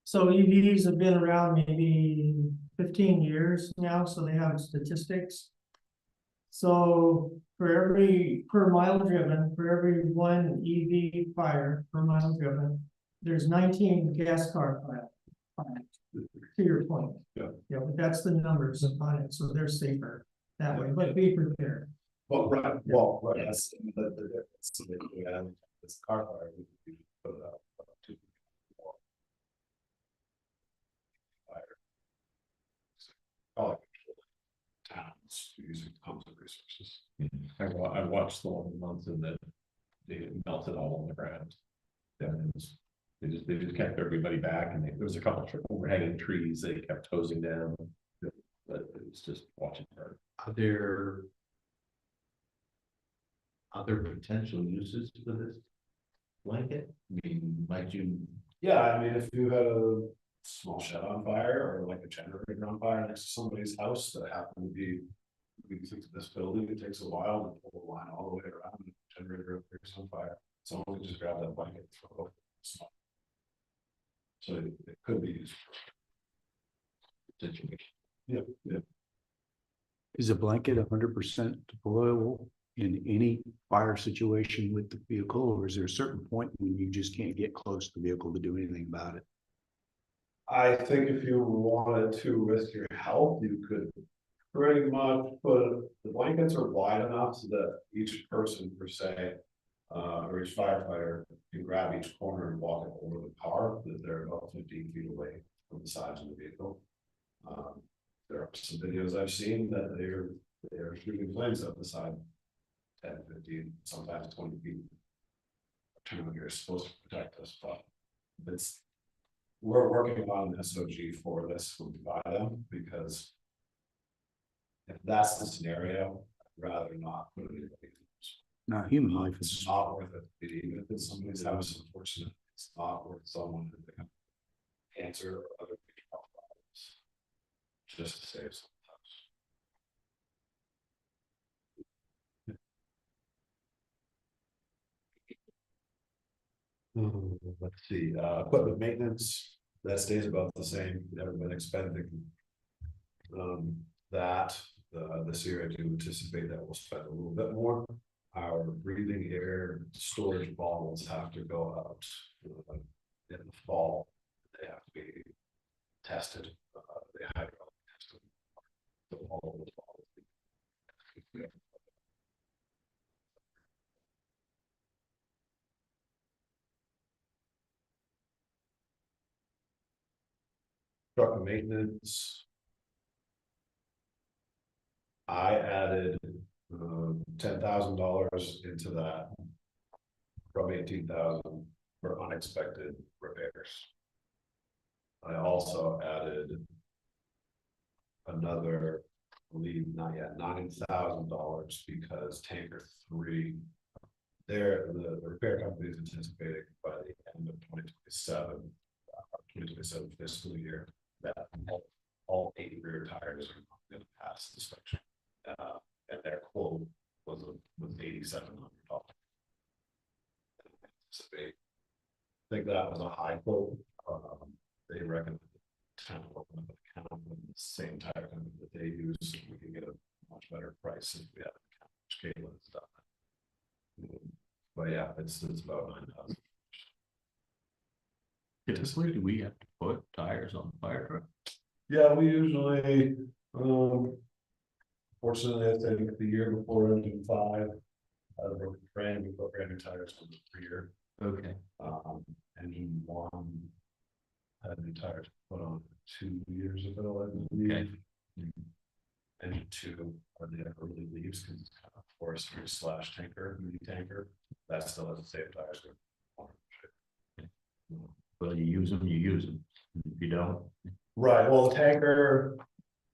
S2: So EVs have been around maybe 15 years now, so they have statistics. So for per mile driven, for every 1 EV fire per mile driven, there's 19 gas car fires. To your point.
S6: Yeah.
S2: Yeah, but that's the numbers on it, so they're safer that way, but be prepared.
S6: Well, right, that's the difference. We have this car fire, we put it out. To more fire. Towns using tons of resources.
S1: I watched the one month and that they melted all on the ground. They just kept everybody back and there was a couple of overhanging trees they kept hosing down. But it was just watching her.
S4: Are there other potential uses for this blanket? I mean, might you,
S6: Yeah, I mean, if you had a small shed on fire or like a generator on fire next to somebody's house that happened to be. We think this building, it takes a while to pull the line all the way around, and the generator appears on fire, someone could just grab that blanket and throw it over. So it could be used. For situation. Yeah.
S7: Is a blanket 100% deployable in any fire situation with the vehicle, or is there a certain point when you just can't get close to the vehicle to do anything about it?
S6: I think if you wanted to risk your health, you could pretty much put, the blankets are wide enough so that each person per se, or each firefighter can grab each corner and walk it over the car, that they're about 15 feet away from the sides of the vehicle. There are some videos I've seen that they're shooting flames up the side, 10, 15, sometimes 20 feet. You're supposed to protect us, but we're working on an SOG for this when we buy them, because if that's the scenario, I'd rather not put it in.
S7: Now, human life
S6: It's
S7: is,
S6: not worth it, even if it's somebody's house, unfortunately, it's not worth someone who have cancer or other health problems. Just to save some lives. Let's see, equipment maintenance, that stays about the same, never been expending. This year I do anticipate that we'll spend a little bit more. Our breathing air storage bottles have to go out in the fall. They have to be tested, they hydraulic tested. So all of those bottles. Truck maintenance. I added $10,000 into that. From 18,000 for unexpected repairs. I also added another, I believe not yet, $9,000 because tanker 3. The repair company is anticipating by the end of 2027 fiscal year, that all 8 rear tires are going to pass inspection. And their quote was $8,700. I think that was a high quote. They reckon the town will open up an account with the same tire company that they use. We can get a much better price if we have an account, which Caitlin has done. But yeah, it's about 9,000.
S5: Typically, do we have to put tires on the fire truck?
S6: Yeah, we usually, fortunately, I think the year before engine 5, we put brand new tires on the rear.
S5: Okay.
S6: Engine 1 had new tires put on 2 years ago, I believe. Engine 2 are the early leaves because it's kind of forestry / tanker, mini tanker. That still has the same tires.
S5: Well, you use them. If you don't.
S6: Right, well, the tanker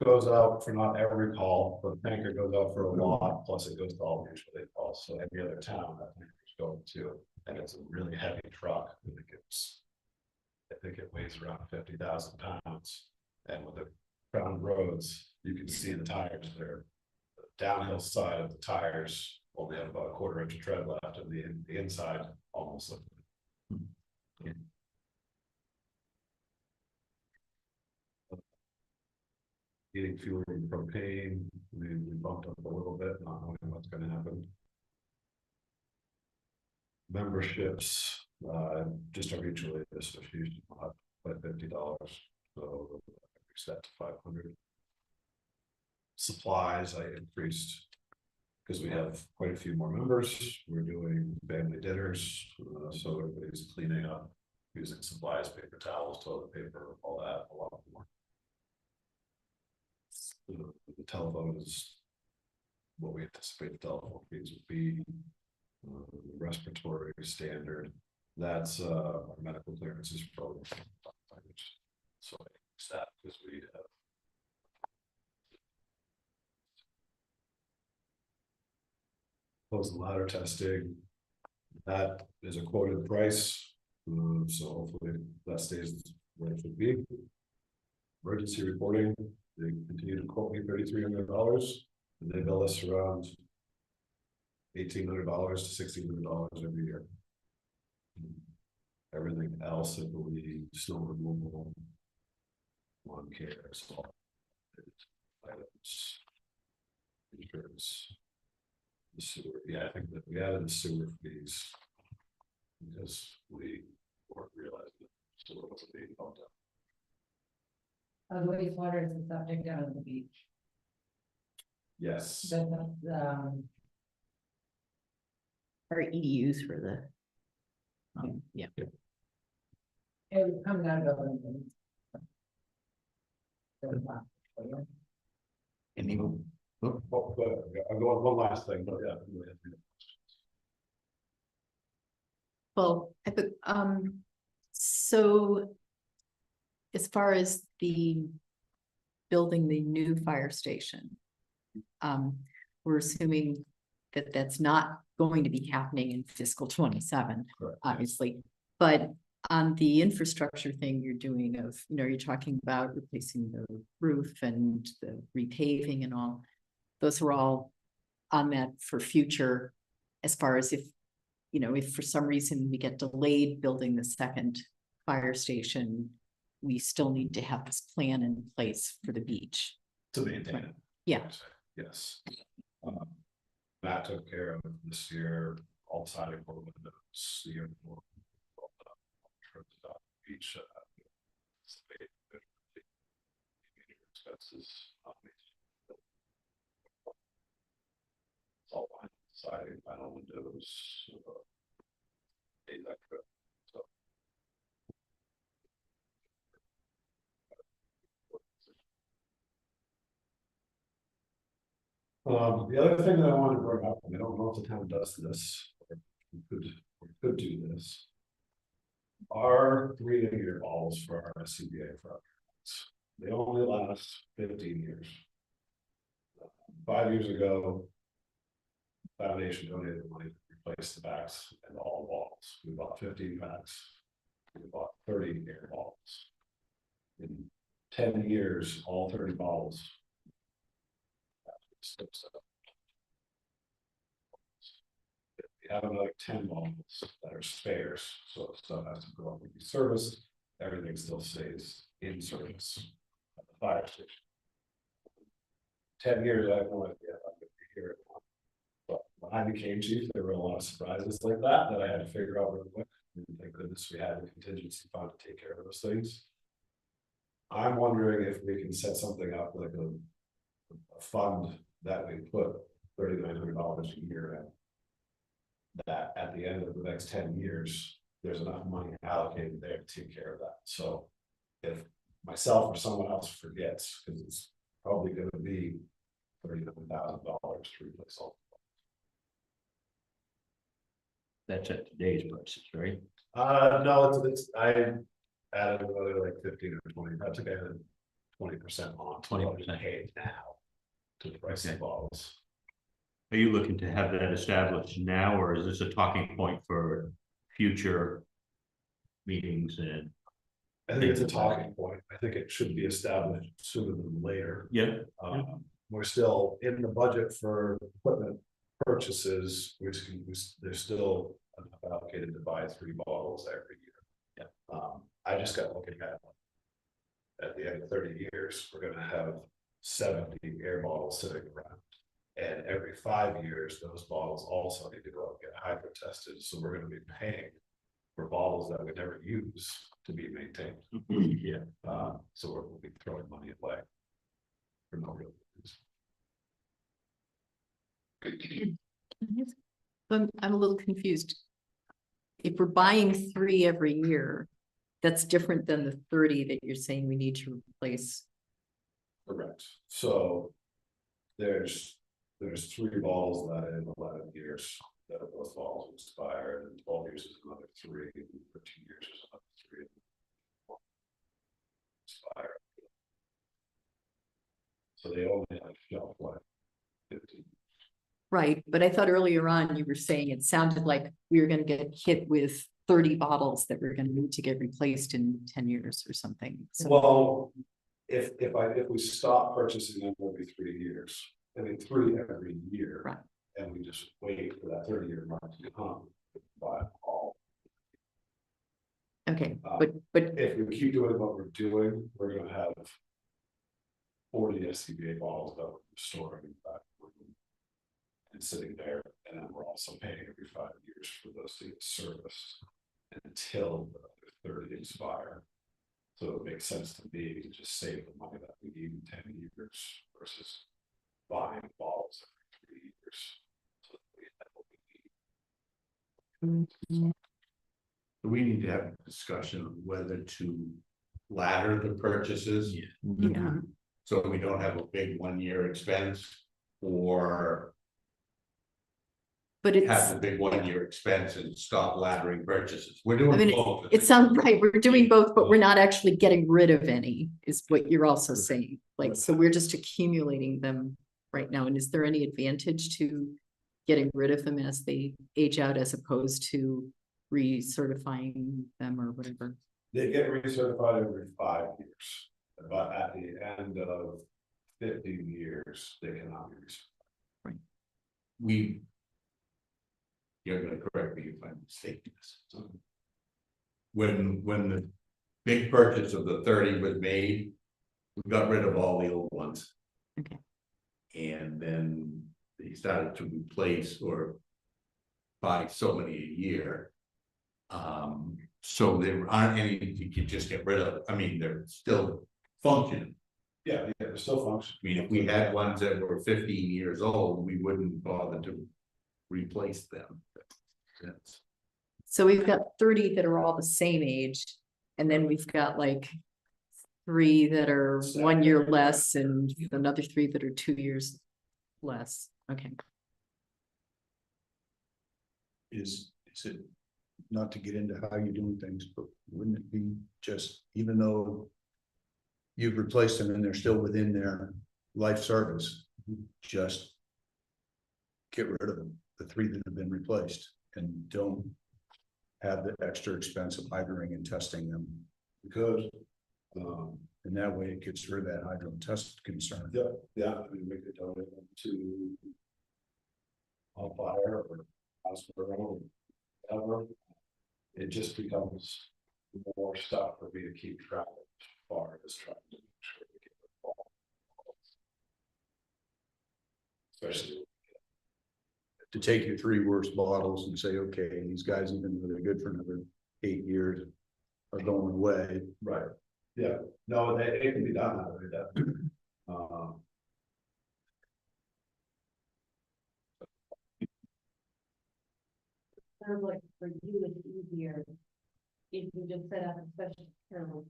S6: goes out for not every call, but the tanker goes out for a lot, plus it goes to all mutual aid calls, so every other town that tanker's going to, and it's a really heavy truck. I think it weighs around 50,000 pounds, and with the crown roads, you can see the tires there. The downhill side of the tires only have about a 1/4 inch of tread left, and the inside almost like. Eating fuel and propane, we bumped up a little bit, not knowing what's going to happen. Memberships, just our mutual aid association will have $50, so increase that to 500. Supplies I increased because we have quite a few more members. We're doing family dinners, so everybody's cleaning up, using supplies, paper towels, toilet paper, all that, a lot more. The telephone is what we anticipate the telephone fees would be. Respiratory standard, that's our medical clearances program. So that because we have. Post ladder testing, that is a quoted price, so hopefully that stays where it should be. Emergency reporting, they continue to quote me $3,300, and they bill us around $1,800 to $1,600 every year. Everything else, I believe, snow removal, lawn care, so items, insurance, the sewer. Yeah, I think that we added the sewer fees because we weren't realizing that sewer wasn't being pumped up.
S8: The wastewater is the subject down on the beach.
S6: Yes.
S8: That's,
S3: Or EDUs for the. Yeah.
S8: it would come down to building.
S7: And even,
S6: Oh, I'm going one last thing, but yeah.
S3: Well, so. As far as building the new fire station. We're assuming that that's not going to be happening in fiscal 27,
S6: Correct.
S3: obviously. But on the infrastructure thing you're doing of, you're talking about replacing the roof and the repaving and all. Those are all on that for future, as far as if for some reason we get delayed building the second fire station, we still need to have this plan in place for the beach.
S6: To maintain it.
S3: Yeah.
S6: Yes. Matt took care of this year, all siding for windows, the year before. Beach. Expenses. All fine, siding, final windows. So. The other thing that I wanted to bring up, and I don't know if the town does this, or could do this. Our 3-year balls for our SCBA projects, they only last 15 years. 5 years ago, Foundation donated money to replace the backs and all the balls. We bought 15 backs. We bought 30 air balls. In 10 years, all 30 balls. We have another 10 balls that are spares, so if stuff has to go up and be serviced, everything still stays in service at the fire station. 10 years, I have no idea if I'm gonna be here. But when I became chief, there were a lot of surprises like that I had to figure out real quick. And thank goodness we had a contingency fund to take care of those things. I'm wondering if we can set something up like a fund that we put $3,900 a year in. That at the end of the next 10 years, there's enough money allocated there to take care of that. So if myself or someone else forgets, because it's probably going to be $39,000 to replace all.
S5: That's at today's prices, right?
S6: No, it's I added another like 15 or 20. I took added 20% on
S5: 20%
S6: paid now to the price of bottles.
S5: Are you looking to have that established now, or is this a talking point for future meetings and?
S6: I think it's a talking point. I think it should be established sooner than later.
S5: Yeah.
S6: We're still in the budget for equipment purchases, which there's still enough allocated to buy 3 bottles every year. Yeah. I just got looking at the end of 30 years, we're gonna have 70 air bottles sitting around. And every 5 years, those bottles also need to go and get hydro tested. So we're gonna be paying for bottles that we never use to be maintained.
S5: Yeah.
S6: So we'll be throwing money away for no real reason.
S3: I'm a little confused. If we're buying 3 every year, that's different than the 30 that you're saying we need to replace.
S6: Correct. So there's there's 3 bottles that in 11 years, that those bottles expire, and 12 years is another 3, 13 years is another 3. Expire. So they only have shelf life. 15.
S3: Right, but I thought earlier on you were saying it sounded like we were gonna get hit with 30 bottles that were gonna need to get replaced in 10 years or something. So,
S6: Well, if we stop purchasing them every 3 years, I mean, 3 every year.
S3: Right.
S6: And we just wait for that 30-year mark to come, buy all.
S3: okay, but
S6: If we keep doing what we're doing, we're gonna have 40 SCBA bottles that we're storing back and sitting there, and then we're also paying every 5 years for those to get serviced until the 30 expire. So it makes sense to me to just save the money that we need in 10 years versus buying bottles every 3 years. So that we have what we need.
S4: We need to have a discussion of whether to ladder the purchases.
S3: yeah,
S4: So we don't have a big 1-year expense, or
S3: but
S4: have
S3: it's,
S4: the big 1-year expense and stop laddering purchases. We're
S3: I
S4: doing
S3: mean,
S4: both.
S3: it sounds right, we're doing both, but we're not actually getting rid of any, is what you're also saying. Like, so we're just accumulating them right now, and is there any advantage to getting rid of them as they age out as opposed to recertifying them or whatever?
S6: They get recertified every 5 years, but at the end of 15 years, they cannot be recertified.
S4: You're gonna correct me if I'm mistaken. When the big purchase of the 30 was made, we got rid of all the old ones.
S3: Okay.
S4: And then they started to replace or buy so many a year. So there aren't any you can just get rid of. I mean, they're still functioning.
S6: Yeah, they're still
S4: I
S6: functioning.
S4: mean, if we had ones that were 15 years old, we wouldn't bother to replace them. That's-
S3: So we've got 30 that are all the same age, and then we've got like 3 that are 1 year less and another 3 that are 2 years less. Okay.
S7: Is it, not to get into how you're doing things, but wouldn't it be just, even though you've replaced them and they're still within their life service, just get rid of them, the 3 that have been replaced, and don't have the extra expense of hydroing and testing them.
S6: Because,
S7: And that way it gets rid of that hydro and test concern.
S6: yeah, I mean, we could donate them to All Fire or hospital or whatever. It just becomes more stuff for me to keep track of as far as trying to make sure we get the ball. Especially.
S7: To take your 3 worst bottles and say, okay, these guys, even though they're good for another 8 years, are going away.
S6: Right, yeah, no, it can be done that way, definitely.
S8: Sounds like for you, it's easier. If you just set up a special account.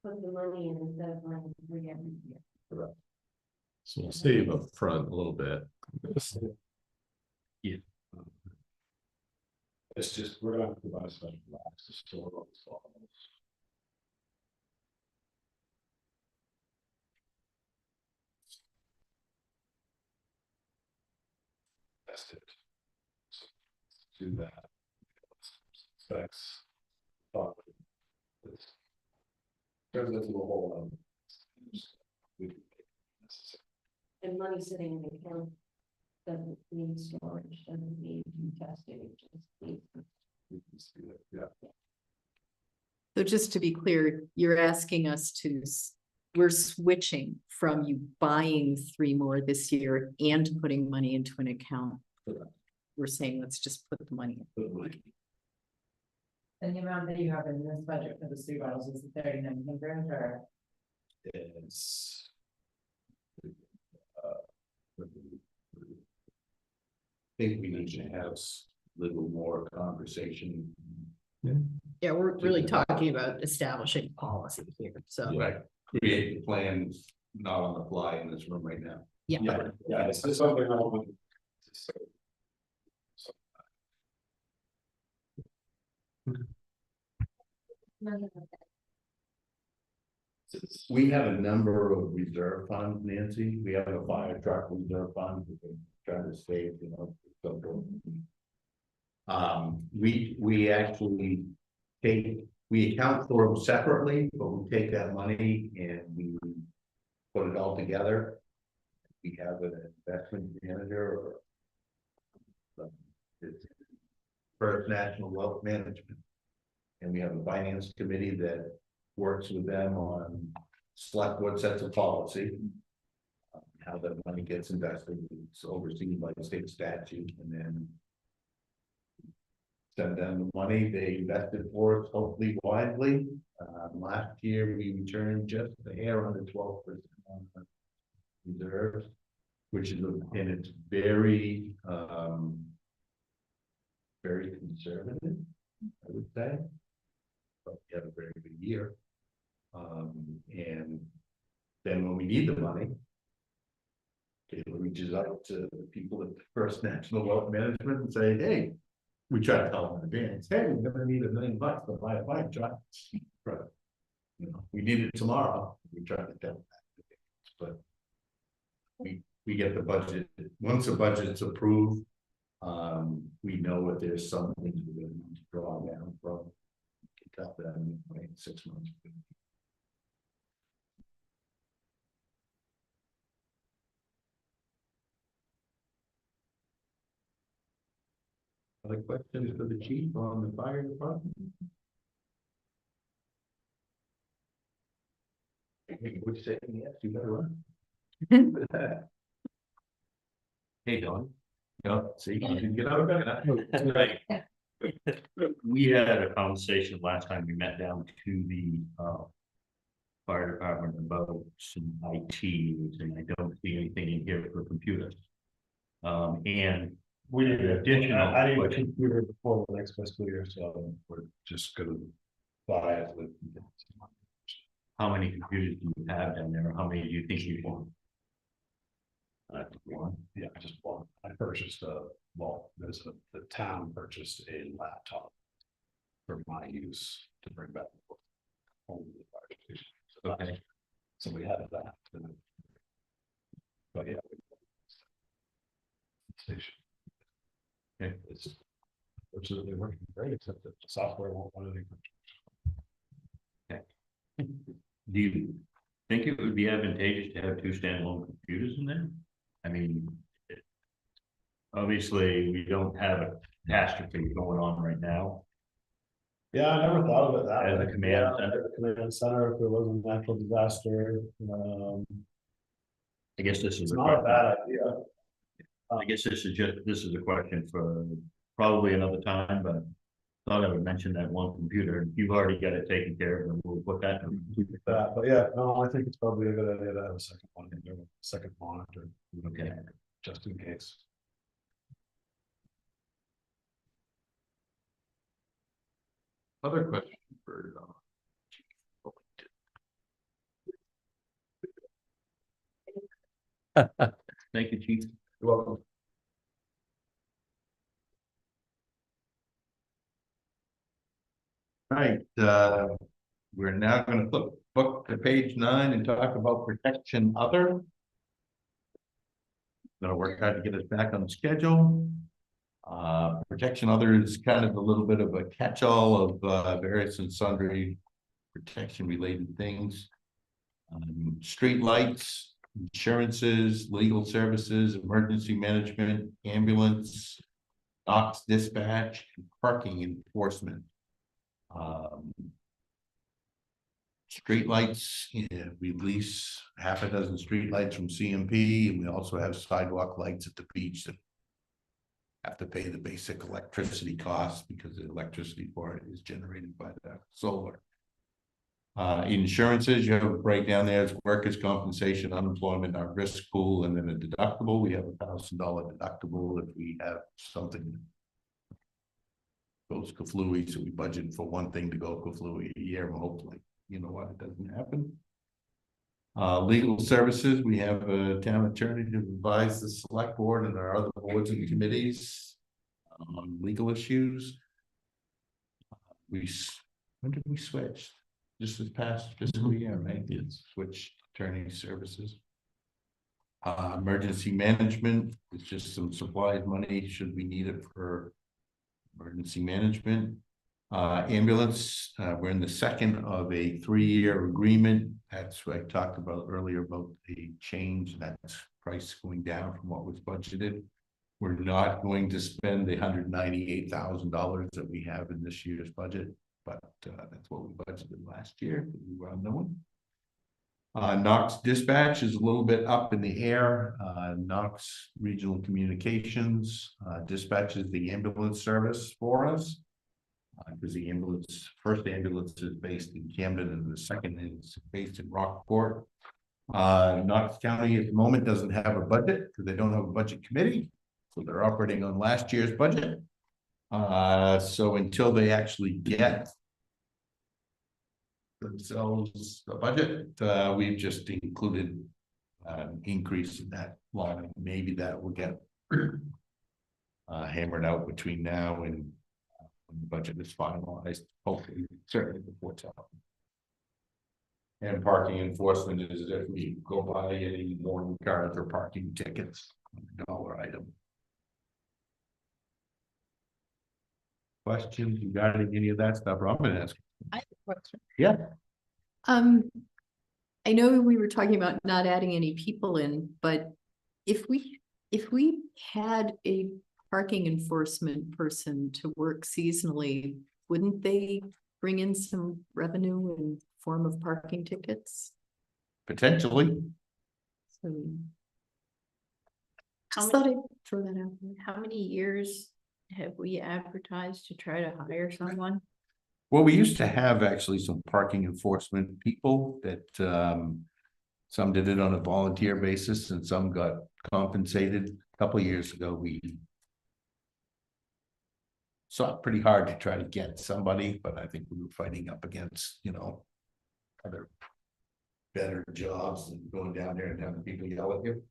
S8: Put the money in instead of running 3 every year.
S1: So we'll save up front a little bit.
S6: It's just, we're gonna have to buy a special box to store all these bottles. That's it. So, do that. Specs. Thought. This. Turns into a whole lot. We can make it necessary.
S8: And money sitting in the account. Doesn't need storage, doesn't need testing, it just needs.
S6: We can see that, yeah.
S3: So just to be clear, you're asking us to, we're switching from you buying 3 more this year and putting money into an account.
S6: Correct.
S3: We're saying, let's just put the money in.
S6: But like,
S8: And the amount that you have in this budget for the 3 bottles is 3,900 or?
S6: it's.
S4: I think we need to have a little more conversation.
S3: Yeah, we're really talking about establishing policy here, so.
S4: Right, create the plans, not on the fly in this room right now.
S3: Yeah.
S6: Yeah, this is something I would.
S4: We have a number of reserve funds, Nancy. We have a fire truck reserve fund, that we're trying to save, you know. We actually we account for them separately, but we take that money and we put it all together. We have an investment manager or it's First National Wealth Management. And we have a finance committee that works with them on select what sets a policy. How that money gets invested, it's overseen by the state statute, and then send them the money, they invested for us, hopefully wisely. Last year, we returned just a hair under 12% on the reserves, which is, and it's very, very conservative, I would say. But we had a very good year. And then when we need the money, it reaches out to the people at the First National Wealth Management and say, hey, we try to tell them in advance, hey, we're gonna need $1 million to buy a fire truck. Right. You know, we need it tomorrow. We try to tell them that. But we get the budget. Once the budget's approved, we know that there's some things we're gonna need to draw down from. Cut that in 6 months. Other questions for the chief on the fire department? Would you say yes, you better run.
S5: Hey, Don.
S4: Yeah, see, you didn't get out of bed.
S5: Right. We had a conversation last time we met down to the fire department about some IT, and I don't see anything in here for computers. And
S6: We did
S5: additional,
S6: I need a
S5: but
S6: computer before the next fiscal year, so we're just gonna buy it with.
S5: how many computers do you have down there? How many do you think you want?
S6: One, yeah, just one. I purchased the town purchased a laptop for my use to bring back home to the fire station. So
S5: Okay.
S6: So we have that. But yeah. Station.
S5: Okay.
S6: It's fortunately working great, except that the software won't want anything.
S5: Do you think it would be advantageous to have 2 standalone computers in there? I mean, obviously, we don't have a catastrophe going on right now.
S6: Yeah, I never thought of it that
S5: As a
S6: way.
S5: command
S6: Yeah,
S5: center.
S6: as a command center, if there was a natural disaster,
S5: I guess this is
S6: it's
S5: a
S6: not a
S5: question.
S6: bad idea.
S5: I guess this is a question for probably another time, but thought I would mention that one computer. You've already got it taken care of, and we'll put that.
S6: But yeah, no, I think it's probably a good idea to have a second one in there, second monitor.
S5: Okay.
S6: Just in case.
S4: Other question for
S5: Thank you, Chief.
S6: You're welcome.
S4: Right, we're now gonna book to page 9 and talk about protection other. Gonna work hard to get us back on schedule. Protection other is kind of a little bit of a catch-all of various and sundry protection related things. Street lights, insurances, legal services, emergency management, ambulance, ops dispatch, and parking enforcement. Streetlights, yeah, we lease half a dozen streetlights from CMP, and we also have sidewalk lights at the beach that have to pay the basic electricity costs because the electricity for it is generated by the solar. Insurances, you have a breakdown there, it's workers' compensation, unemployment, our risk pool, and then a deductible. We have $1,000 deductible if we have something goes kaflooey, so we budget for one thing to go kaflooey a year, and hopefully, you know what, it doesn't happen. Legal services, we have a town attorney to advise the select board and our other boards and committees on legal issues. When did we switch? Just this past fiscal year, right? It's switched attorney services. Emergency management, it's just some supplies money, should we need it for emergency management. Ambulance, we're in the second of a 3-year agreement. That's what I talked about earlier about the change, that's price going down from what was budgeted. We're not going to spend the $198,000 that we have in this year's budget, but that's what we budgeted last year. We were unknown. Knox Dispatch is a little bit up in the air. Knox Regional Communications dispatches the ambulance service for us. Because the first ambulance is based in Camden and the second is based in Rockport. Knox County at the moment doesn't have a budget because they don't have a budget committee. So they're operating on last year's budget. So until they actually get themselves a budget, we've just included an increase in that line. Maybe that will get hammered out between now and when the budget is finalized, hopefully, certainly before time. And parking enforcement is if we go buy any warning cards or parking tickets, $1 item. Questions regarding any of that stuff? I'm gonna ask.
S3: I have a question.
S4: Yeah.
S3: I know we were talking about not adding any people in, but if we had a parking enforcement person to work seasonally, wouldn't they bring in some revenue in form of parking tickets?
S4: Potentially.
S3: So
S8: How
S3: just
S8: many-
S3: thought I'd throw that out there.
S8: How many years have we advertised to try to hire someone?
S4: Well, we used to have actually some parking enforcement people that some did it on a volunteer basis and some got compensated. A couple of years ago, we saw it pretty hard to try to get somebody, but I think we were fighting up against, other better jobs than going down there and having people yell at you.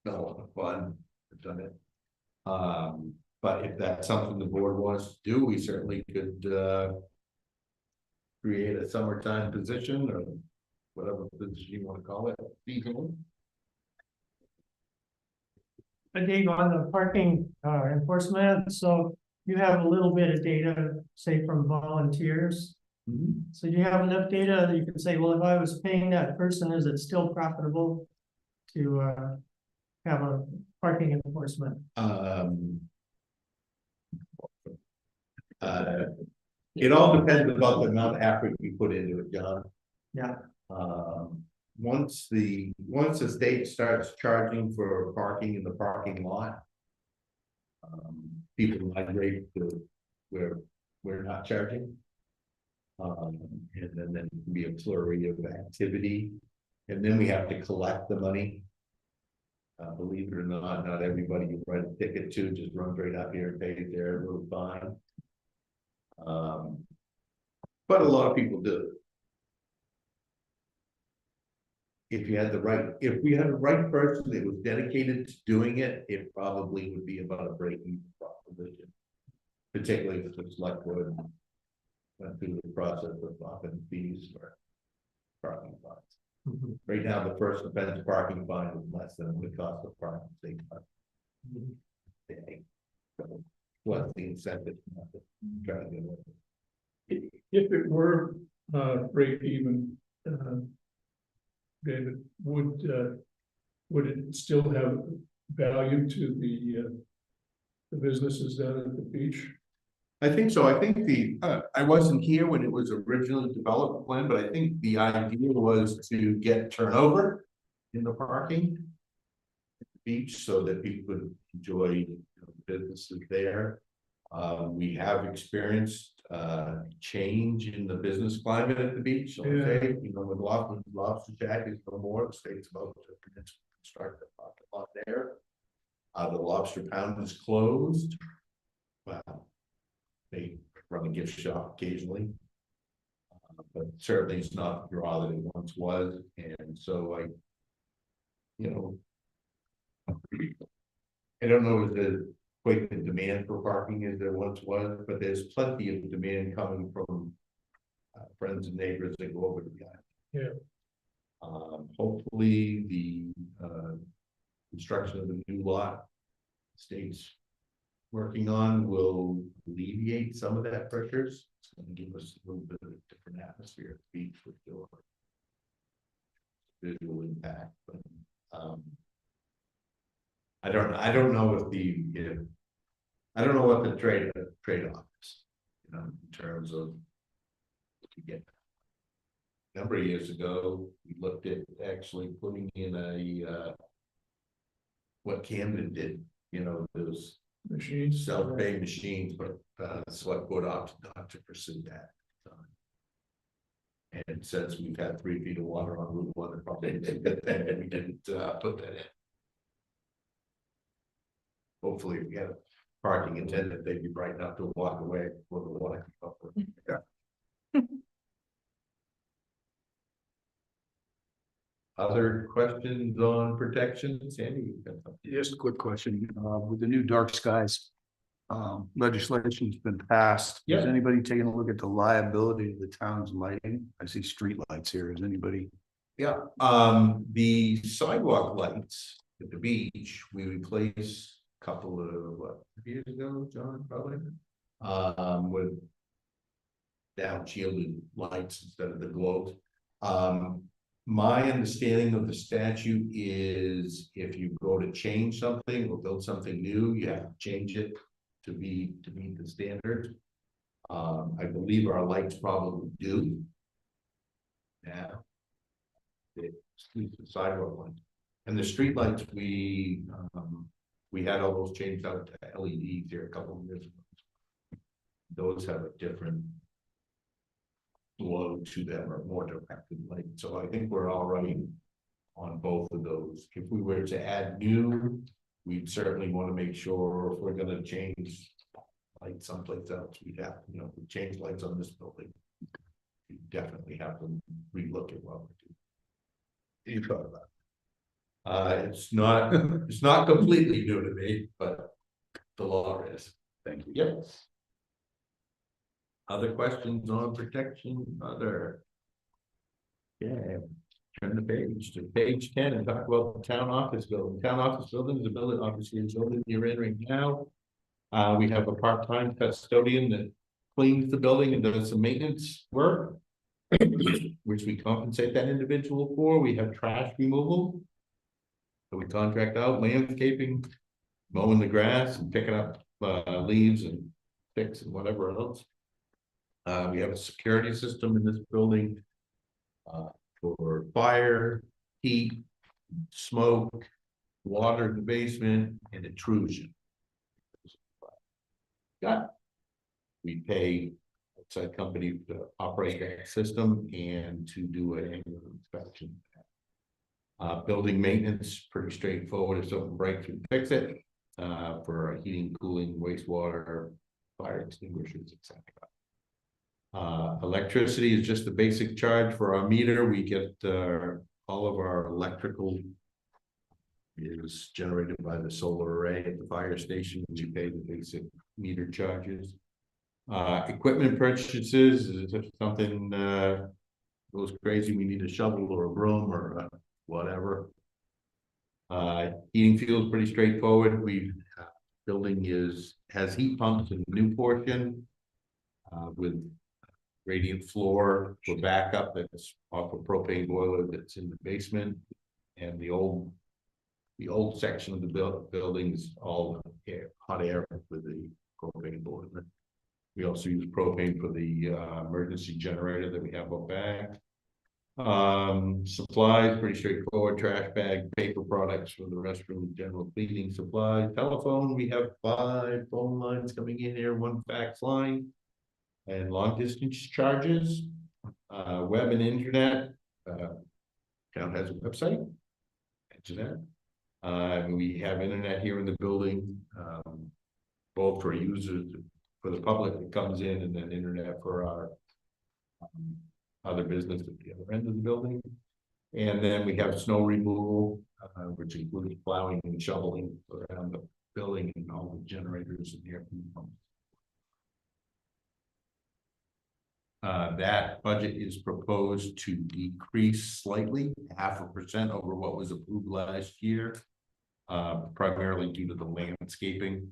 S4: Not a lot of fun. I've done it. But if that's something the board wants to do, we certainly could create a summertime position or whatever position you want to call it, seasonal.
S2: Dave, on the parking enforcement, so you have a little bit of data, say from volunteers. So do you have enough data that you can say, well, if I was paying that person, is it still profitable to have a parking enforcement?
S4: It all depends about the amount of effort you put into it, John.
S2: Yeah.
S4: Once the state starts charging for parking in the parking lot. People migrate to where we're not charging. And then there can be a flurry of activity, and then we have to collect the money. Believe it or not, not everybody you write a ticket to just runs right up here and pays their little fine. But a lot of people do. If we had the right person that was dedicated to doing it, it probably would be about a break-even proposition. Particularly if the select board went through the process of often fees for parking lots. Right now, the first offense parking fine is less than the cost of parking state parking. So, what's the incentive not to try to do it?
S9: If it were break even, David, would it still have value to the businesses down at the beach?
S4: I think so. I think I wasn't here when it was originally developed, Glenn, but I think the idea was to get turnover in the parking at the beach so that people could enjoy businesses there. We have experienced change in the business climate at the beach. So okay, when Lobster Shack is no more, the state's about to construct a parking lot there. The Lobster Pound is closed. Wow. They run a gift shop occasionally. but certainly it's not the draw that it once was, and so you know. I don't know if there's quite the demand for parking as there once was, but there's plenty of demand coming from friends and neighbors that go over to the island.
S9: Yeah.
S4: Hopefully the construction of the new lot state's working on will alleviate some of that pressures. It's going to give us a little bit of a different atmosphere at the beach for sure. Visual impact, but I don't know if I don't know what the trade-off is, you know, in terms of what you get. A number of years ago, we looked at actually putting in a what Camden did, you know, those
S9: Machines.
S4: self-pay machines, but the select board opted not to pursue that. And since we've had 3 feet of water on Route 1, it probably didn't get that, and we didn't put that in. Hopefully, if we had a parking attendant, they'd be bright enough to walk away before the water comes up. Yeah. Other questions on protection, Sandy? You've got something?
S7: Just a quick question, with the new dark skies. Legislation's been passed.
S4: Yeah.
S7: Is anybody taking a look at the liability of the town's lighting? I see street lights here. Is anybody?
S4: Yeah, the sidewalk lights at the beach, we replaced a couple of, what, years ago, John, probably? With down shielded lights instead of the globes. My understanding of the statute is if you go to change something or build something new, you have to change it to meet the standard. I believe our lights probably do. Yeah. The sidewalk one. And the street lights, we had all those changed out to LEDs here a couple of years ago. Those have a different glow to them, or more directed light. So I think we're all right on both of those. If we were to add new, we'd certainly want to make sure if we're going to change lights someplace else, we'd have, you know, if we change lights on this building, we definitely have to relook at what we're doing. You thought about it. It's not completely new to me, but the law is. Thank you. Yes. Other questions on protection? Yeah. Turn the page to page 10 and talk about the town office building. Town office building is a building, obviously, a building you're in right now. We have a part-time custodian that cleans the building and does some maintenance work, which we compensate that individual for. We have trash removal. So we contract out landscaping, mowing the grass and picking up leaves and sticks and whatever else. We have a security system in this building for fire, heat, smoke, water in the basement, and intrusion. We pay outside company to operate that system and to do an annual inspection. Building maintenance, pretty straightforward. If something breaks, we fix it. For heating, cooling, wastewater, fire extinguishers, etc. Electricity is just the basic charge for our meter. We get all of our electrical is generated by the solar array at the fire station. We pay the basic meter charges. Equipment purchases is if something goes crazy, we need a shovel or a broom or whatever. Heating fuel is pretty straightforward. Building has heat pumps in the new portion with radiant floor for backup that's off a propane boiler that's in the basement, and the old section of the building is all hot air with the propane boiler. We also use propane for the emergency generator that we have out back. Supplies, pretty straightforward: trash bag, paper products for the restroom, general cleaning supplies. Telephone, we have 5 phone lines coming in here, 1 fax line. And long distance charges, web and internet. Town has a website, internet. We have internet here in the building, both for users, for the public that comes in, and then internet for our other business at the other end of the building. And then we have snow removal, which includes plowing and shoveling around the building and all the generators and air pumps. That budget is proposed to decrease slightly, 0.5% over what was approved last year. Primarily due to the landscaping.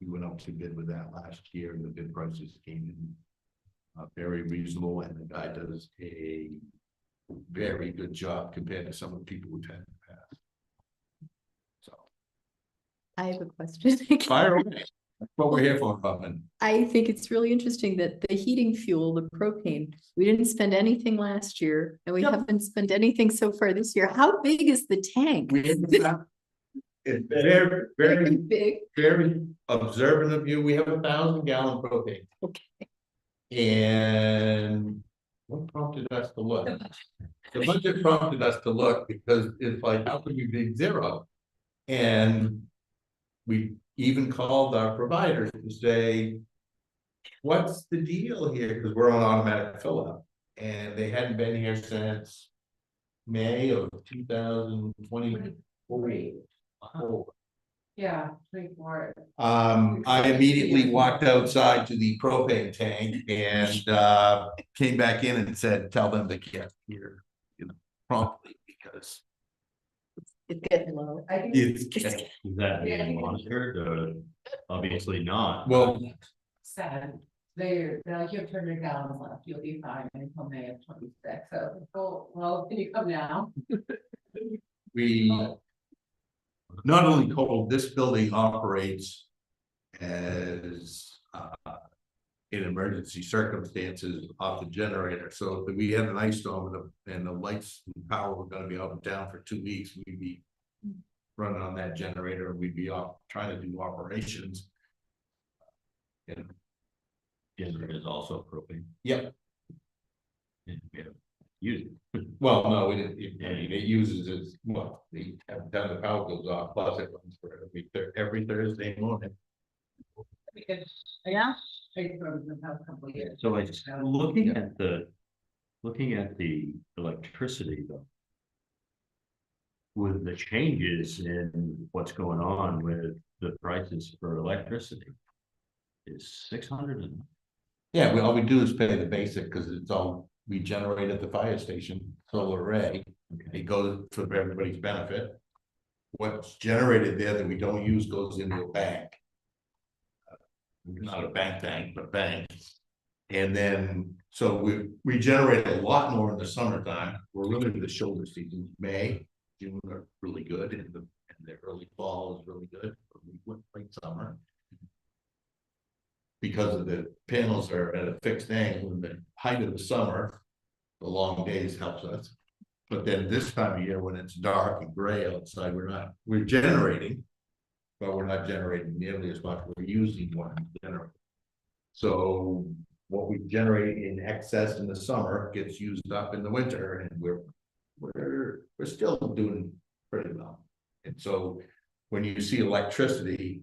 S4: We went out to bid with that last year, and the bid prices came in very reasonable, and the guy does a very good job compared to some of the people we've had in the past. So,
S3: I have a question.
S4: fire away. That's what we're here for, Bubman.
S3: I think it's really interesting that the heating fuel, the propane, we didn't spend anything last year and we
S2: Yep.
S3: haven't spent anything so far this year. How big is the tank?
S4: It's very, very,
S3: Big.
S4: very observant of you. We have 1,000-gallon propane.
S3: Okay.
S4: And what prompted us to look? The budget prompted us to look because it's like, how can we be zero? And we even called our providers to say, what's the deal here? Because we're on automatic fill up. And they hadn't been here since May of 2024.
S8: Yeah, 24.
S4: I immediately walked outside to the propane tank and came back in and said, tell them to get here, promptly, because
S3: It's getting low.
S8: I think
S4: it's
S5: Is that being monitored or obviously not?
S4: well,
S8: sad. They're like, you have 200 gallons left, you'll be fine until May of 26. So, well, can you come now?
S4: we not only told this building operates as in emergency circumstances off the generator. So if we had an ice storm and the lights and power were gonna be out of town for 2 weeks, we'd be running on that generator, and we'd be off trying to do operations. And
S5: Generator is also propane.
S4: yep,
S5: And we have used it.
S4: well, no, it uses its, well, every time the power goes off, plus it runs for every Thursday morning.
S8: Yeah. For the past couple of years.
S5: So it's looking at the electricity though. With the changes in what's going on with the prices for electricity. Is 600 and
S4: Yeah, all we do is pay the basic, because it's all, we generate at the fire station, solar array, it goes for everybody's benefit. What's generated there that we don't use goes into a bank. Not a bank, but bank. And then, so we generate a lot more in the summertime, we're really in the shoulder season, May, June are really good, and the early fall is really good, late summer. Because of the panels are at a fixed angle in the height of the summer, the long days helps us. But then this time of year, when it's dark and gray outside, we're generating. But we're not generating nearly as much, we're using one generator. So what we generate in excess in the summer gets used up in the winter, and we're still doing pretty well. And so when you see electricity,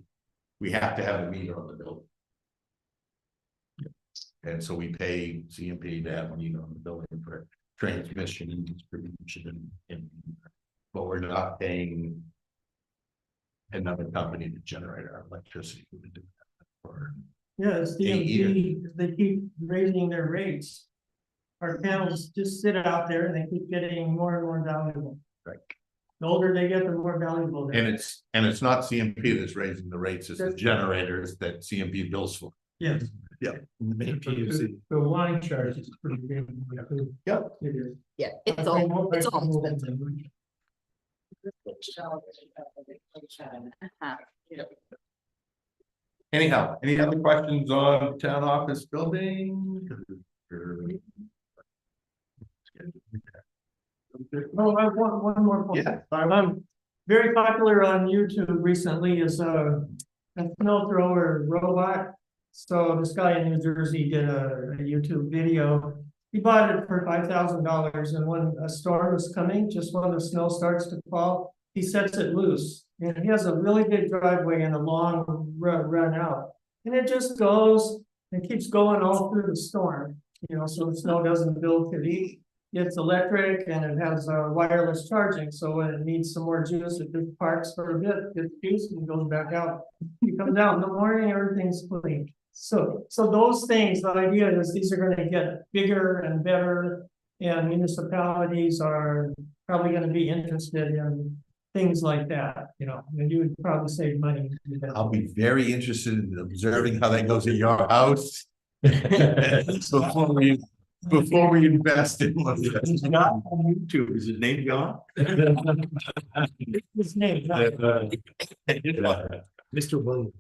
S4: we have to have a meter on the building. And so we pay CMP to have a meter on the building for transmission and distribution, but we're not paying another company to generate our electricity. We do that for
S2: Yeah, it's DMV, they keep raising their rates. Our panels just sit out there and they keep getting more and more valuable.
S4: Right.
S2: The older they get, the more valuable they
S4: And
S2: are.
S4: it's not CMP that's raising the rates, it's the generators that CMP bills for.
S2: Yes.
S4: Yeah.
S9: The line charge is pretty good.
S4: Yep.
S9: It is.
S3: Yeah, it's all expensive. Uh-huh.
S4: Anyhow, any other questions on town office building?
S2: Oh, I have one more point.
S4: Yeah.
S2: Very popular on YouTube recently is a snow thrower robot. So this guy in New Jersey did a YouTube video. He bought it for $5,000, and when a storm is coming, just when the snow starts to fall, he sets it loose. And he has a really big driveway and a long run out. And it just goes and keeps going all through the storm. You know, so the snow doesn't build to heat. It's electric and it has wireless charging, so when it needs some more juice, it just parks for a bit, gets juice and goes back out. You come down in the morning, everything's clean. So those things, the idea is these are gonna get bigger and better. And municipalities are probably gonna be interested in things like that, you know, and you would probably save money.
S4: I'll be very interested in observing how that goes at your house. Before we invest in one.
S5: It's not on YouTube, is his name John?
S2: His name,
S5: Mr. Williams.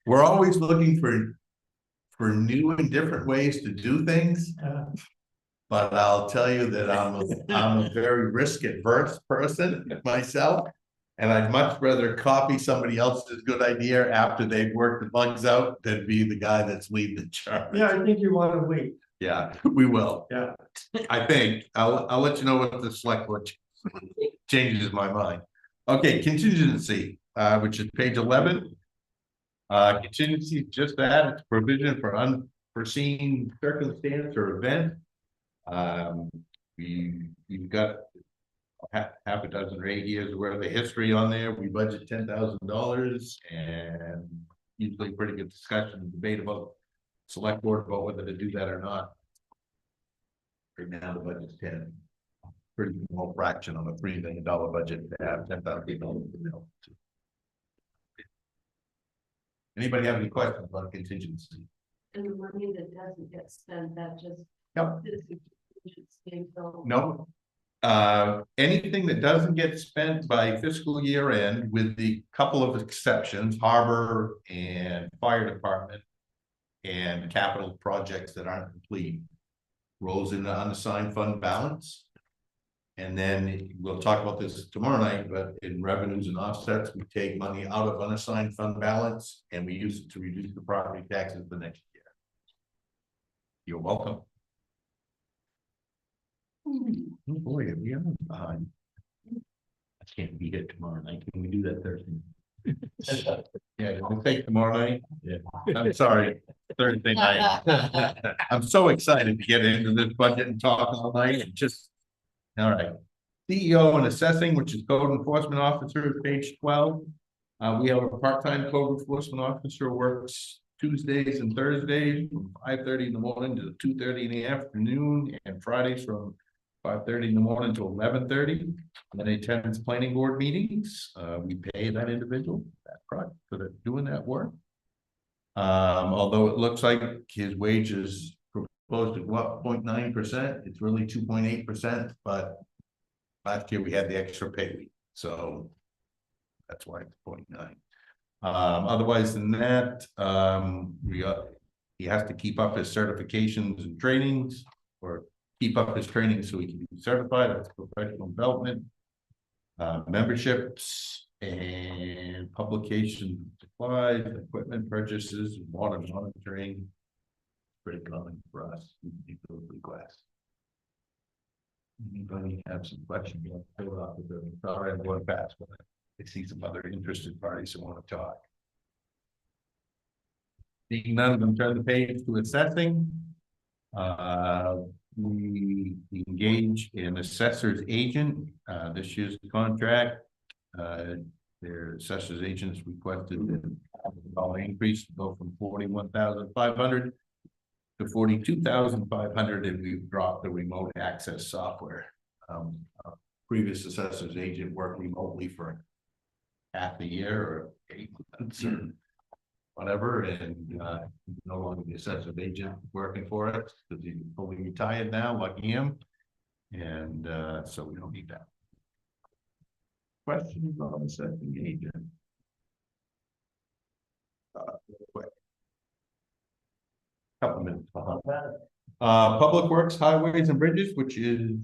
S4: We're always looking for new and different ways to do things. But I'll tell you that I'm a very risk adverse person myself. And I'd much rather copy somebody else's good idea after they've worked the bugs out than be the guy that's leading the charge.
S2: yeah, I think you wanna wait.
S4: Yeah, we will.
S2: Yeah.
S4: I think, I'll let you know what the select board changes my mind. Okay, contingency, which is page 11. Contingency, just that, it's provision for unforeseen circumstance or event. We've got half a dozen or 8 years worth of history on there. We budget $10,000 and usually pretty good discussion and debate about select board about whether to do that or not. Right now the budget's 10. Pretty small fraction on a $3 million budget to have $10,000. Anybody have any questions about contingency?
S8: And the money that doesn't get spent, that just.
S4: Yep.
S8: So.
S4: No. Anything that doesn't get spent by fiscal year end, with the couple of exceptions, harbor and fire department. And capital projects that aren't complete, rolls into unassigned fund balance. And then we'll talk about this tomorrow night, but in revenues and offsets, we take money out of unassigned fund balance and we use it to reduce the property taxes the next year. You're welcome. Oh boy, we are behind.
S5: I can't be here tomorrow night. Can we do that Thursday?
S4: Yeah, we'll take tomorrow night.
S5: Yeah.
S4: I'm sorry, Thursday night. I'm so excited to get into this budget and talk all night and just. All right. CEO and assessing, which is code enforcement officer, page 12. We have a part-time code enforcement officer who works Tuesdays and Thursdays from 5:30 in the morning to 2:30 in the afternoon, and Fridays from 5:30 in the morning to 11:30. And then he attends planning board meetings. We pay that individual for doing that work. Although it looks like his wages proposed at what 0.9%, it's really 2.8%, but last year we had the extra pay week, so that's why it's 0.9. Otherwise than that, he has to keep up his certifications and trainings, or keep up his training so he can be certified. That's professional development, memberships, and publication supplies, equipment purchases, and water monitoring. Pretty common for us. Anybody have some questions? Sorry, I'm going fast, but I see some other interested parties who want to talk. Seeing none of them, turn the page to assessing. We engage an assessor's agent. This year's contract. Their assessor's agents requested an increase to go from 41,500 to 42,500, and we've dropped the remote access software. Our previous assessor's agent worked remotely for half a year or 8 months or whatever, and no longer the assessor's agent working for us because he's fully retired now, lucky him. And so we don't need that. Questions on assessing agent? Quick. Couple minutes behind that. Public Works, Highways and Bridges, which is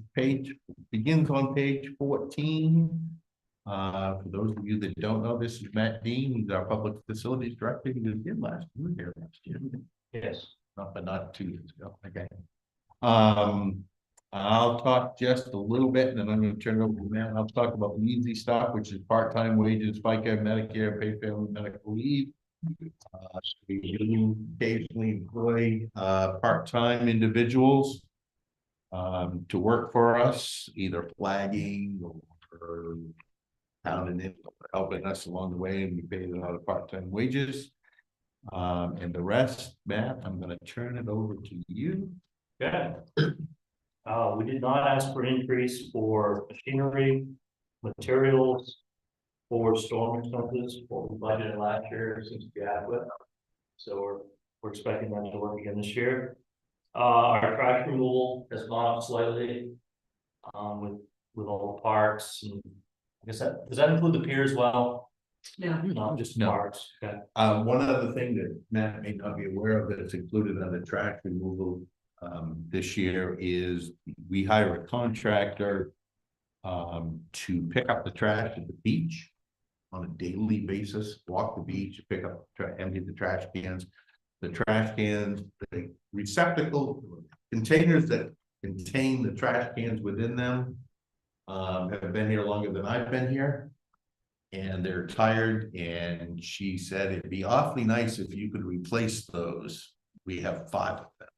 S4: begins on page 14. For those of you that don't know, this is Matt Dean. He's our Public Facilities Director. He was here last year.
S5: Yes.
S4: Not 2 years ago. Okay. I'll talk just a little bit, and then I'm going to turn it over to Matt. I'll talk about the easy stuff, which is part-time wages, FICA, Medicare, paid family medical leave. We do occasionally employ part-time individuals to work for us, either flagging or pounding it, helping us along the way, and we pay them out of part-time wages. And the rest, Matt, I'm gonna turn it over to you.
S10: Okay. We did not ask for an increase for machinery, materials, or storm expenses, what we budgeted last year seems to be adequate. So we're expecting that to work again this year. Our trash removal has gone up slightly, with all the parks, and I guess does that include the pier as well?
S3: No.
S10: No, just
S4: No.
S10: parks, okay.
S4: One other thing that Matt may not be aware of that's included on the trash removal this year is we hire a contractor to pick up the trash at the beach on a daily basis, walk the beach, pick up, empty the trash cans. The trash cans, the receptacle containers that contain the trash cans within them have been here longer than I've been here. And they're tired, and she said it'd be awfully nice if you could replace those. We have 5 of them.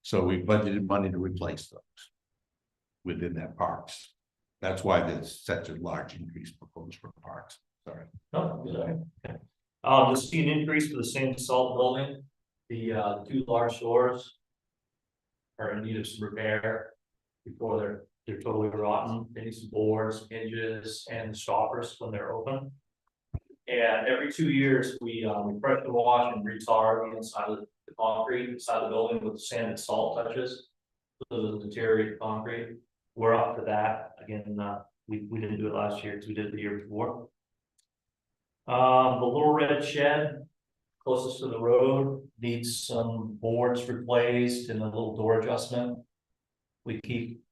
S4: So we budgeted money to replace those within that parks. That's why there's such a large increase proposed for parks. Sorry.
S10: No, good, okay. You'll see an increase for the same salt building. The 2 large stores are in need of some repair before they're totally rotten. They need some boards, hinges, and stoppers when they're open. And every 2 years, we pressure wash and retar the inside of the concrete inside the building with sand and salt touches. So the deteriorated concrete. We're up to that again. We didn't do it last year because we did it the year before. The little red shed closest to the road needs some boards replaced and a little door adjustment. We keep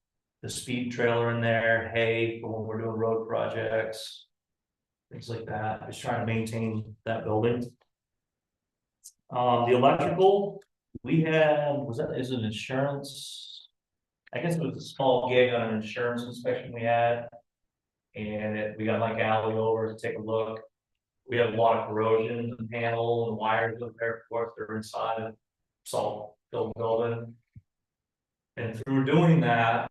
S10: the speed trailer in there, hay for when we're doing road projects, things like that. Just trying to maintain that building. The electrical, we had, is it insurance? I guess it was a small gig on an insurance inspection we had. And we got Mike Alley over to take a look. We have a lot of corrosion in the panel and wires up there, of course, they're inside a salt filled building. And through doing that,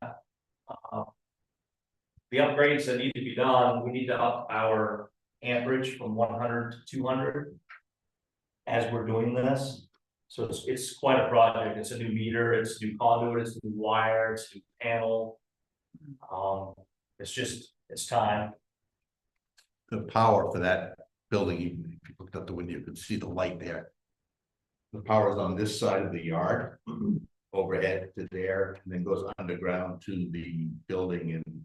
S10: the upgrades that need to be done, we need to up our amperage from 100 to 200 as we're doing this. So it's quite a project. It's a new meter, it's new conduit, it's new wire, it's new panel. It's time.
S4: The power for that building, even if you looked out the window, you could see the light there. The power is on this side of the yard, overhead to there, and then goes underground to the building. And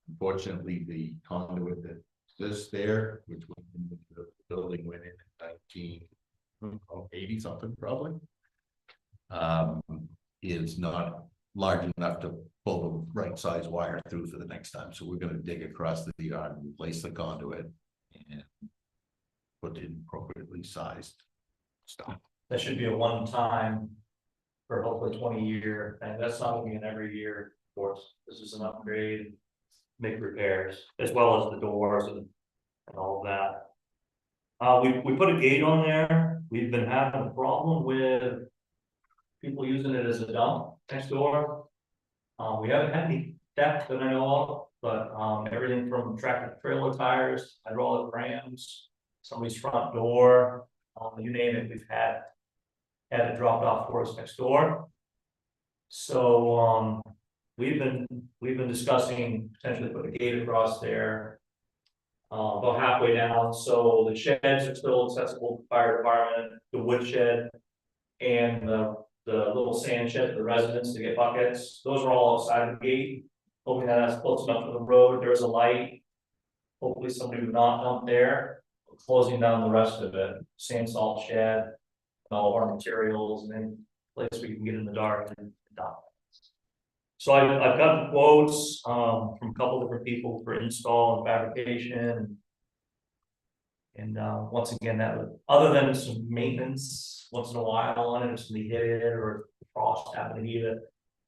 S4: unfortunately, the conduit that exists there, which went into the building, went in 1980 something probably, is not large enough to pull the right size wire through for the next time. So we're going to dig across the yard and replace the conduit and put in appropriately sized stuff.
S10: That should be a one-time for hopefully 20-year, and that's not gonna be an every year course. This is an upgrade, make repairs, as well as the doors and all of that. We put a gate on there. We've been having a problem with people using it as a dump next door. We haven't had any theft that I know of, but everything from tractor trailer tires, hydraulic rams, somebody's front door, you name it, we've had it dropped off for us next door. So we've been discussing potentially put a gate across there, about halfway down. So the sheds are still accessible to the fire department, the wood shed, and the little sand shed for the residents to get buckets. Those are all outside the gate. Hoping that that's close enough to the road. There's a light. Hopefully somebody would not dump there. We're closing down the rest of it. Sand salt shed, and all of our materials, and then place we can get in the dark and dump. So I've gotten quotes from a couple different people for install and fabrication. And once again, that would, other than some maintenance once in a while on it, if somebody hit it or frost happened to heat it.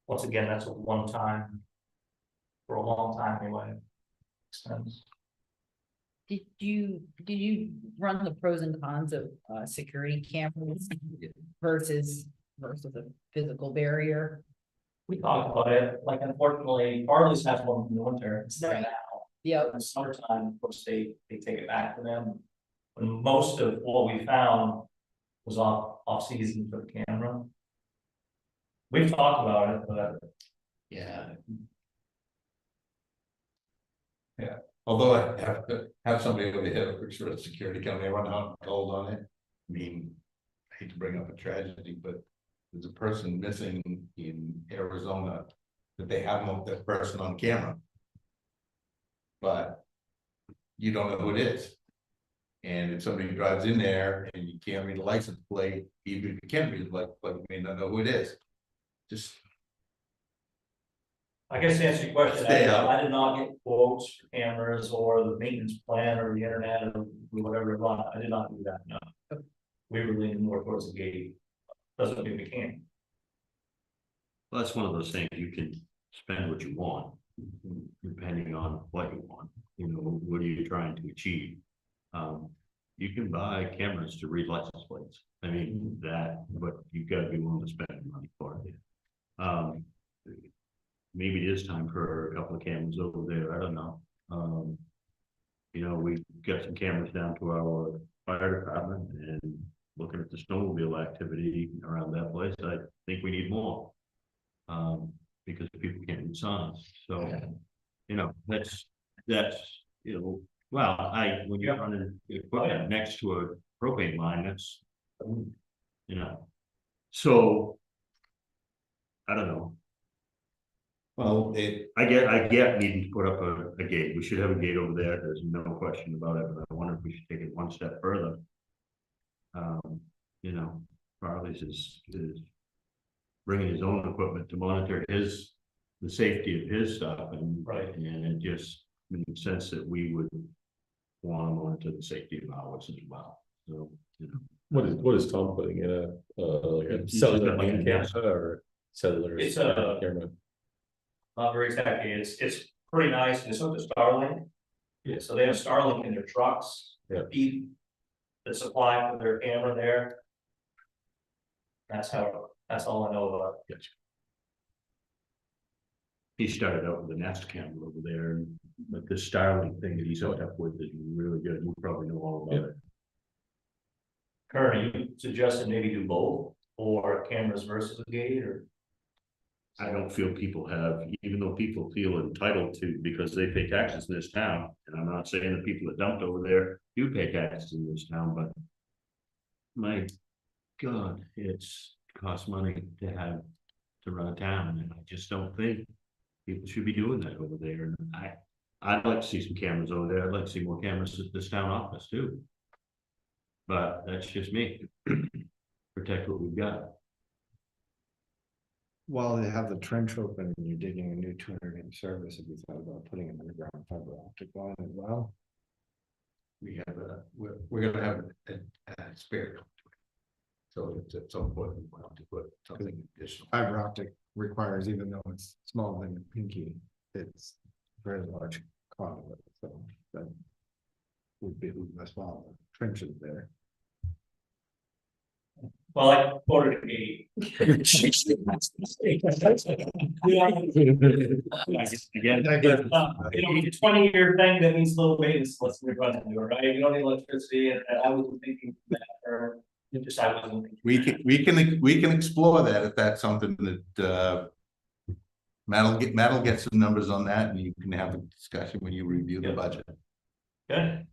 S10: Once again, that's a one time for a long time anyway. Expense.
S11: Did you run the pros and cons of security cameras versus a physical barrier?
S10: We talked about it, like unfortunately, Farley's has one in the winter, it's there now.
S11: Yeah,
S10: In the summertime, of course, they take it back to them. And most of what we found was off season for the camera. We've talked about it, but
S5: Yeah,
S4: Although I have to have somebody over here to picture a security camera, run out and told on it. I mean, I hate to bring up a tragedy, but there's a person missing in Arizona that they have that person on camera. But you don't know who it is. And if somebody drives in there and you can't read the license plate, even if you can read the license plate, you may not know who it is. Just
S10: I guess to answer your question,
S4: Stay out.
S10: I did not get quotes for cameras or the maintenance plan or the internet or whatever it was. I did not do that, no. We were leaning more towards the gate. Doesn't mean we can't.
S5: well, that's one of those things, you can spend what you want, depending on what you want, you know, what are you trying to achieve? You can buy cameras to read license plates, I mean, but you've got to be willing to spend the money for it. Maybe it is time for a couple of cameras over there, I don't know. You know, we got some cameras down to our fire department and looking at the snowmobile activity around that place, I think we need more. Because people can't read signs, so, you know, that's, you know, well, when you're running equipment next to a propane line, that's, you know, so. I don't know.
S4: well,
S5: I get needing to put up a gate. We should have a gate over there. There's no question about it, but I wonder if we should take it one step further. You know, Farley's is bringing his own equipment to monitor the safety of his stuff, and
S10: Right.
S5: and it just makes sense that we would want to monitor the safety of ours as well. So, you know.
S1: What is Tom putting in like a
S5: He's
S1: cellular
S5: got like a
S1: main camera or cellular?
S10: It's a-
S1: camera?
S10: Not very exactly, it's pretty nice, it's hooked to Starlink.
S1: Yeah.
S10: So they have Starlink in their trucks.
S1: Yeah.
S10: Feed the supply for their camera there. That's all I know about it.
S5: He started out with a Nest camera over there, and but the Starlink thing that he's hooked up with is really good. You probably know all about it.
S10: Karen, are you suggesting maybe do both, or cameras versus a gate, or?
S5: I don't feel people have, even though people feel entitled to, because they pay taxes in this town, and I'm not saying the people that dumped over there do pay taxes in this town, but. My God, costs money to run a town, and I just don't think people should be doing that over there, and I'd like to see some cameras over there, I'd like to see more cameras at this town office too. But that's just me. Protect what we've got.
S12: While they have the trench open and you're digging a new 200-inch service, have you thought about putting an underground fiber optic line as well?
S4: we're gonna have a spare. So at some point, we want to put something additional.
S12: Fiber optic requires, even though it's smaller than a pinky, it's very large conduit, so that would be as well. Trenches there.
S10: Well, I quoted a gate.
S5: Again,
S10: It's a 20-year thing that needs low maintenance, let's run into it, right? You don't need electricity, and I wasn't thinking that, or just I wasn't thinking.
S4: We can explore that if that's something that Matt will get some numbers on that, and you can have a discussion when you review the budget.
S10: Good.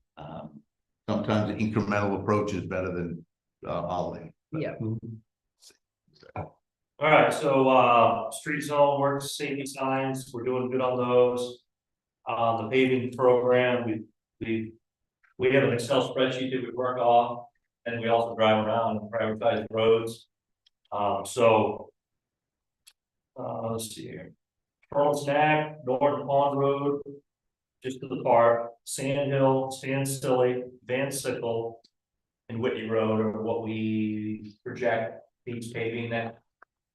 S4: Sometimes the incremental approach is better than all in.
S11: yeah.
S10: All right, so street zone works, safety signs, we're doing good on those. The paving program, we have an Excel spreadsheet that we work off, and we also drive around and prioritize roads. Let's see here. Pearl Snack, Norton Pond Road, just to the park, Sand Hill, Sand Silly, Van Sickle, and Whitney Road are what we project each paving that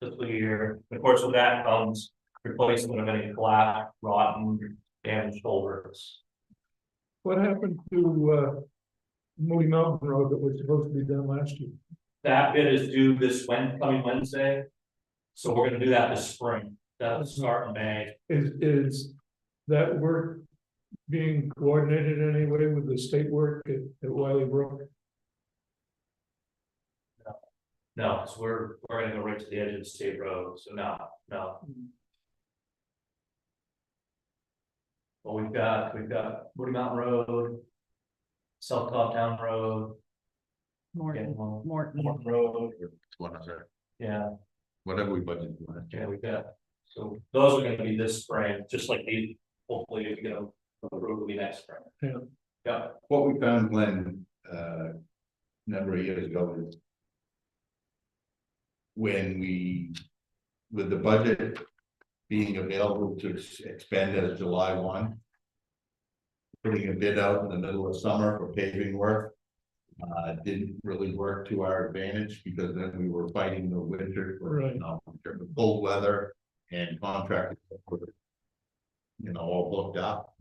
S10: fiscal year. Of course, with that comes replacement of any collapsed, rotten, damaged culverts.
S9: What happened to, Moody Mountain Road that was supposed to be done last year?
S10: That bid is due this coming Wednesday. So we're gonna do that this spring, that'll start in May.
S9: Is that work being coordinated in any way with the state work at Wiley Brook?
S10: No, so we're gonna go right to the edge of the state road, so no. Well, we've got Moody Mountain Road. South Cobb Town Road.
S3: Morton,
S10: Morton
S3: Morton.
S10: Road,
S4: Whatever,
S10: yeah,
S4: whatever we budgeted for.
S10: yeah, we've got, so those are gonna be this spring, just like these, hopefully, if you know, the road will be next spring.
S9: Yeah.
S10: Yeah,
S4: What we found, Glenn, number of years ago is when we, with the budget being available to expend as July 1, putting a bid out in the middle of summer for paving work didn't really work to our advantage, because then we were fighting the winter,
S9: Right.
S4: The cold weather and contractors were, all booked up.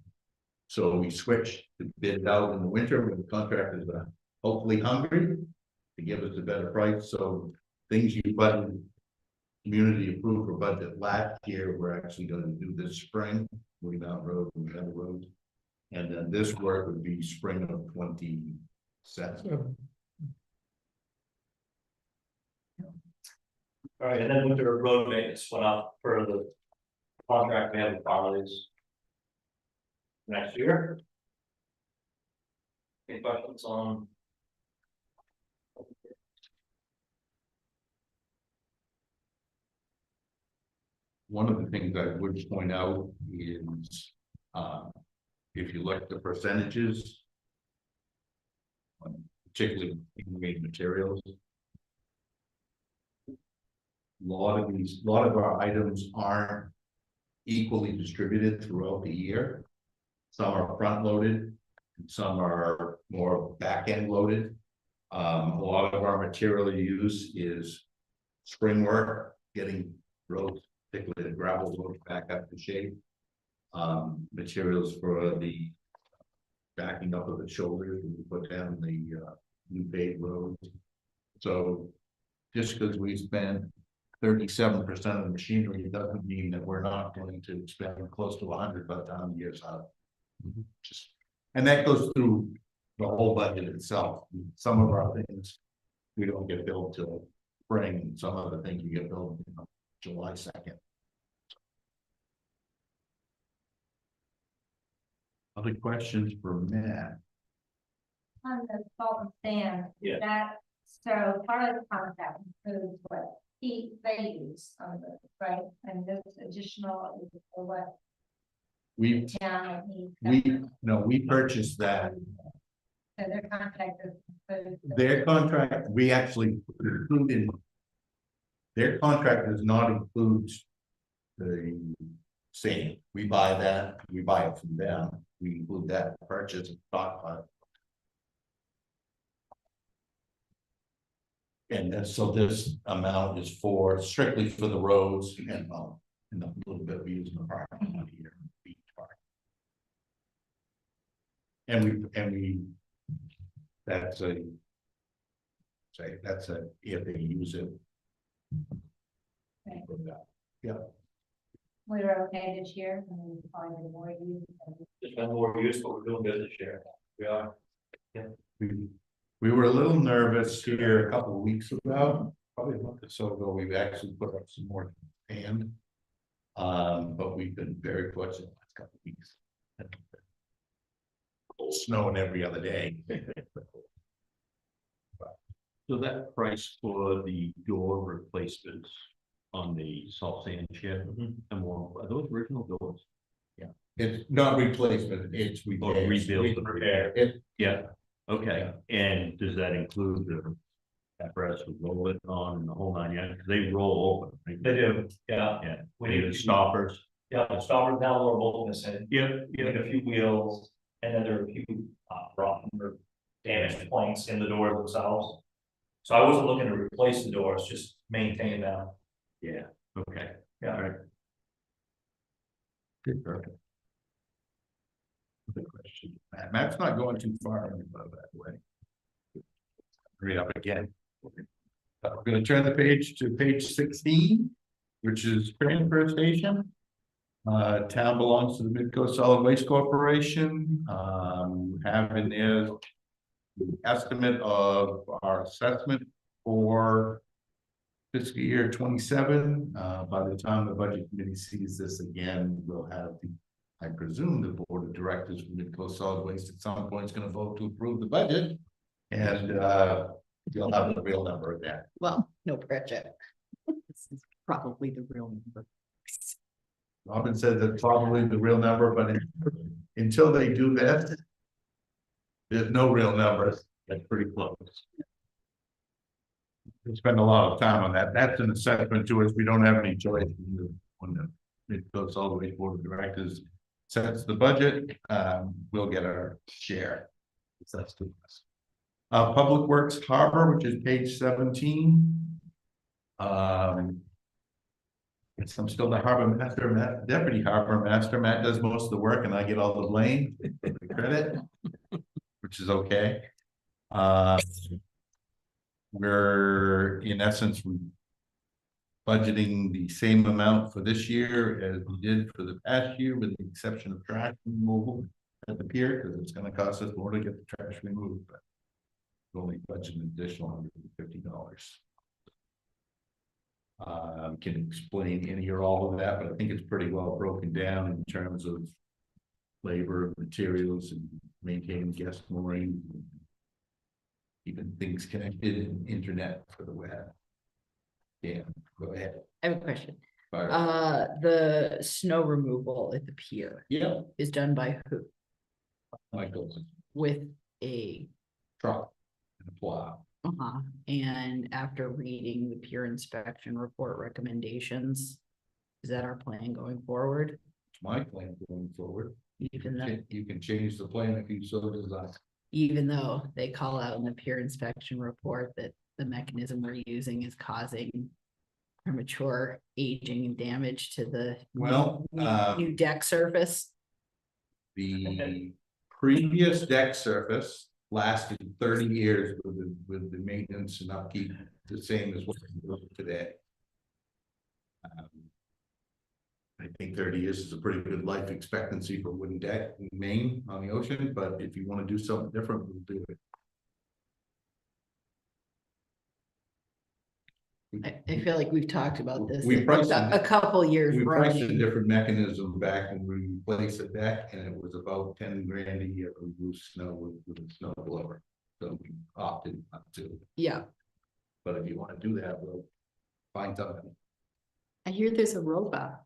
S4: So we switched to bid out in the winter when the contractors are hopefully hungry to give us a better price. So things you budgeted, community approved for budget last year, we're actually going to do this spring, Moody Mountain Road and the other roads. And then this work would be spring of 27.
S10: all right, and then winter road maintenance went up for the contract we have with Farley's. Next year. Any questions on?
S4: One of the things I would point out is, if you look at the percentages, particularly in materials, a lot of our items aren't equally distributed throughout the year. Some are front loaded, some are more back end loaded. A lot of our material use is spring work, getting roads, particularly the gravel roads, back up to shape. Materials for the backing up of the shoulders when we put down the new paved roads. So just because we spend 37% of the machinery doesn't mean that we're not going to spend close to 100 by the time the year's out. Just, and that goes through the whole budget itself. Some of our things we don't get billed till spring, some of the things we get billed July 2nd. Other questions for Matt?
S8: On the salt and sand,
S10: Yeah.
S8: that, so part of the contract includes what they use on the, right? And this additional is for what
S4: We
S8: town needs.
S4: we purchased that.
S8: So their contract is.
S4: Their contract, we actually included. Their contract does not include the same. We buy that, we buy it from them. We include that purchase and stockpile. And then, so this amount is for strictly for the roads and a little bit we use in the parking lot here. And we, that's a if they use it.
S8: Right.
S4: Yeah.
S8: We were okay this year, and we find more use.
S10: There's been more use, but we're doing good this year. We are.
S4: We were a little nervous here a couple of weeks ago, probably a month or so ago, we've actually put up some more hand. But we've been very fortunate the last couple of weeks. Snowing every other day.
S5: So that price for the door replacements on the salt sand shed, and more, are those original doors?
S4: It's not replacement, it's
S5: Or
S4: repairs.
S5: rebuild?
S10: Repair.
S5: Yeah, okay, and does that include the apparatus to roll it on and the whole 9 yards? Because they roll open. Right?
S10: They do, yeah.
S5: Yeah,
S10: We
S5: we
S10: need
S5: need the stoppers.
S10: Yeah, the stoppers now are bolting this in.
S5: Yeah,
S10: You need a few wheels, and then there are a few rotten or damaged planks in the doors themselves. So I wasn't looking to replace the doors, just maintain them.
S5: Yeah, okay.
S10: Yeah.
S5: All right.
S4: Good, perfect. The question, Matt's not going too far about that way. Read up again. We're gonna turn the page to page 16, which is transfer station. Town belongs to the Midco Solid Waste Corporation. Have in there the estimate of our assessment for fiscal year 27. By the time the budget committee sees this again, we'll have the, I presume, the board of directors from Midco Solid Waste at some point is going to vote to approve the budget. And you'll have the real number of that.
S3: Well, no pressure. This is probably the real number.
S4: Robin said that's probably the real number, but until they do that, there's no real numbers.
S5: That's pretty close.
S4: We spend a lot of time on that. That's an assessment to us. We don't have any choice when the Midco Solid Waste Board of Directors sets the budget. We'll get our share. So that's to us. Public Works Harbor, which is page 17. I'm still the harbor master, deputy harbor master. Matt does most of the work and I get all the blame, the credit, which is okay. We're in essence budgeting the same amount for this year as we did for the past year, with the exception of trash removal at the pier, because it's going to cost us more to get the trash removed, but we only budget an additional $150. Can explain any or all of that, but I think it's pretty well broken down in terms of labor, materials, and maintaining guest moorings, and even things connected in internet for the web. Yeah, go ahead.
S3: I have a question.
S4: Fire.
S3: The snow removal at the pier
S4: Yeah,
S3: is done by who?
S4: Michael's
S3: With a,
S4: truck and a plow.
S3: and after reading the pier inspection report recommendations, is that our plan going forward?
S4: It's my plan going forward.
S3: Even though,
S4: You can change the plan if you so desire.
S3: even though they call out in the pier inspection report that the mechanism we're using is causing premature aging and damage to the
S4: Well,
S3: new deck surface.
S4: the previous deck surface lasted 30 years with the maintenance and upkeep the same as what we do today. I think 30 years is a pretty good life expectancy for wooden deck in Maine on the ocean, but if you want to do something different, we'll do it.
S3: I feel like we've talked about this.
S4: We priced
S3: a couple years
S4: We priced a
S3: running.
S4: different mechanism back when we replaced the deck, and it was about 10 grand a year to remove snow with a snow blower. So we opted not to,
S3: Yeah,
S4: but if you want to do that, we'll find something.
S3: I hear there's a robot.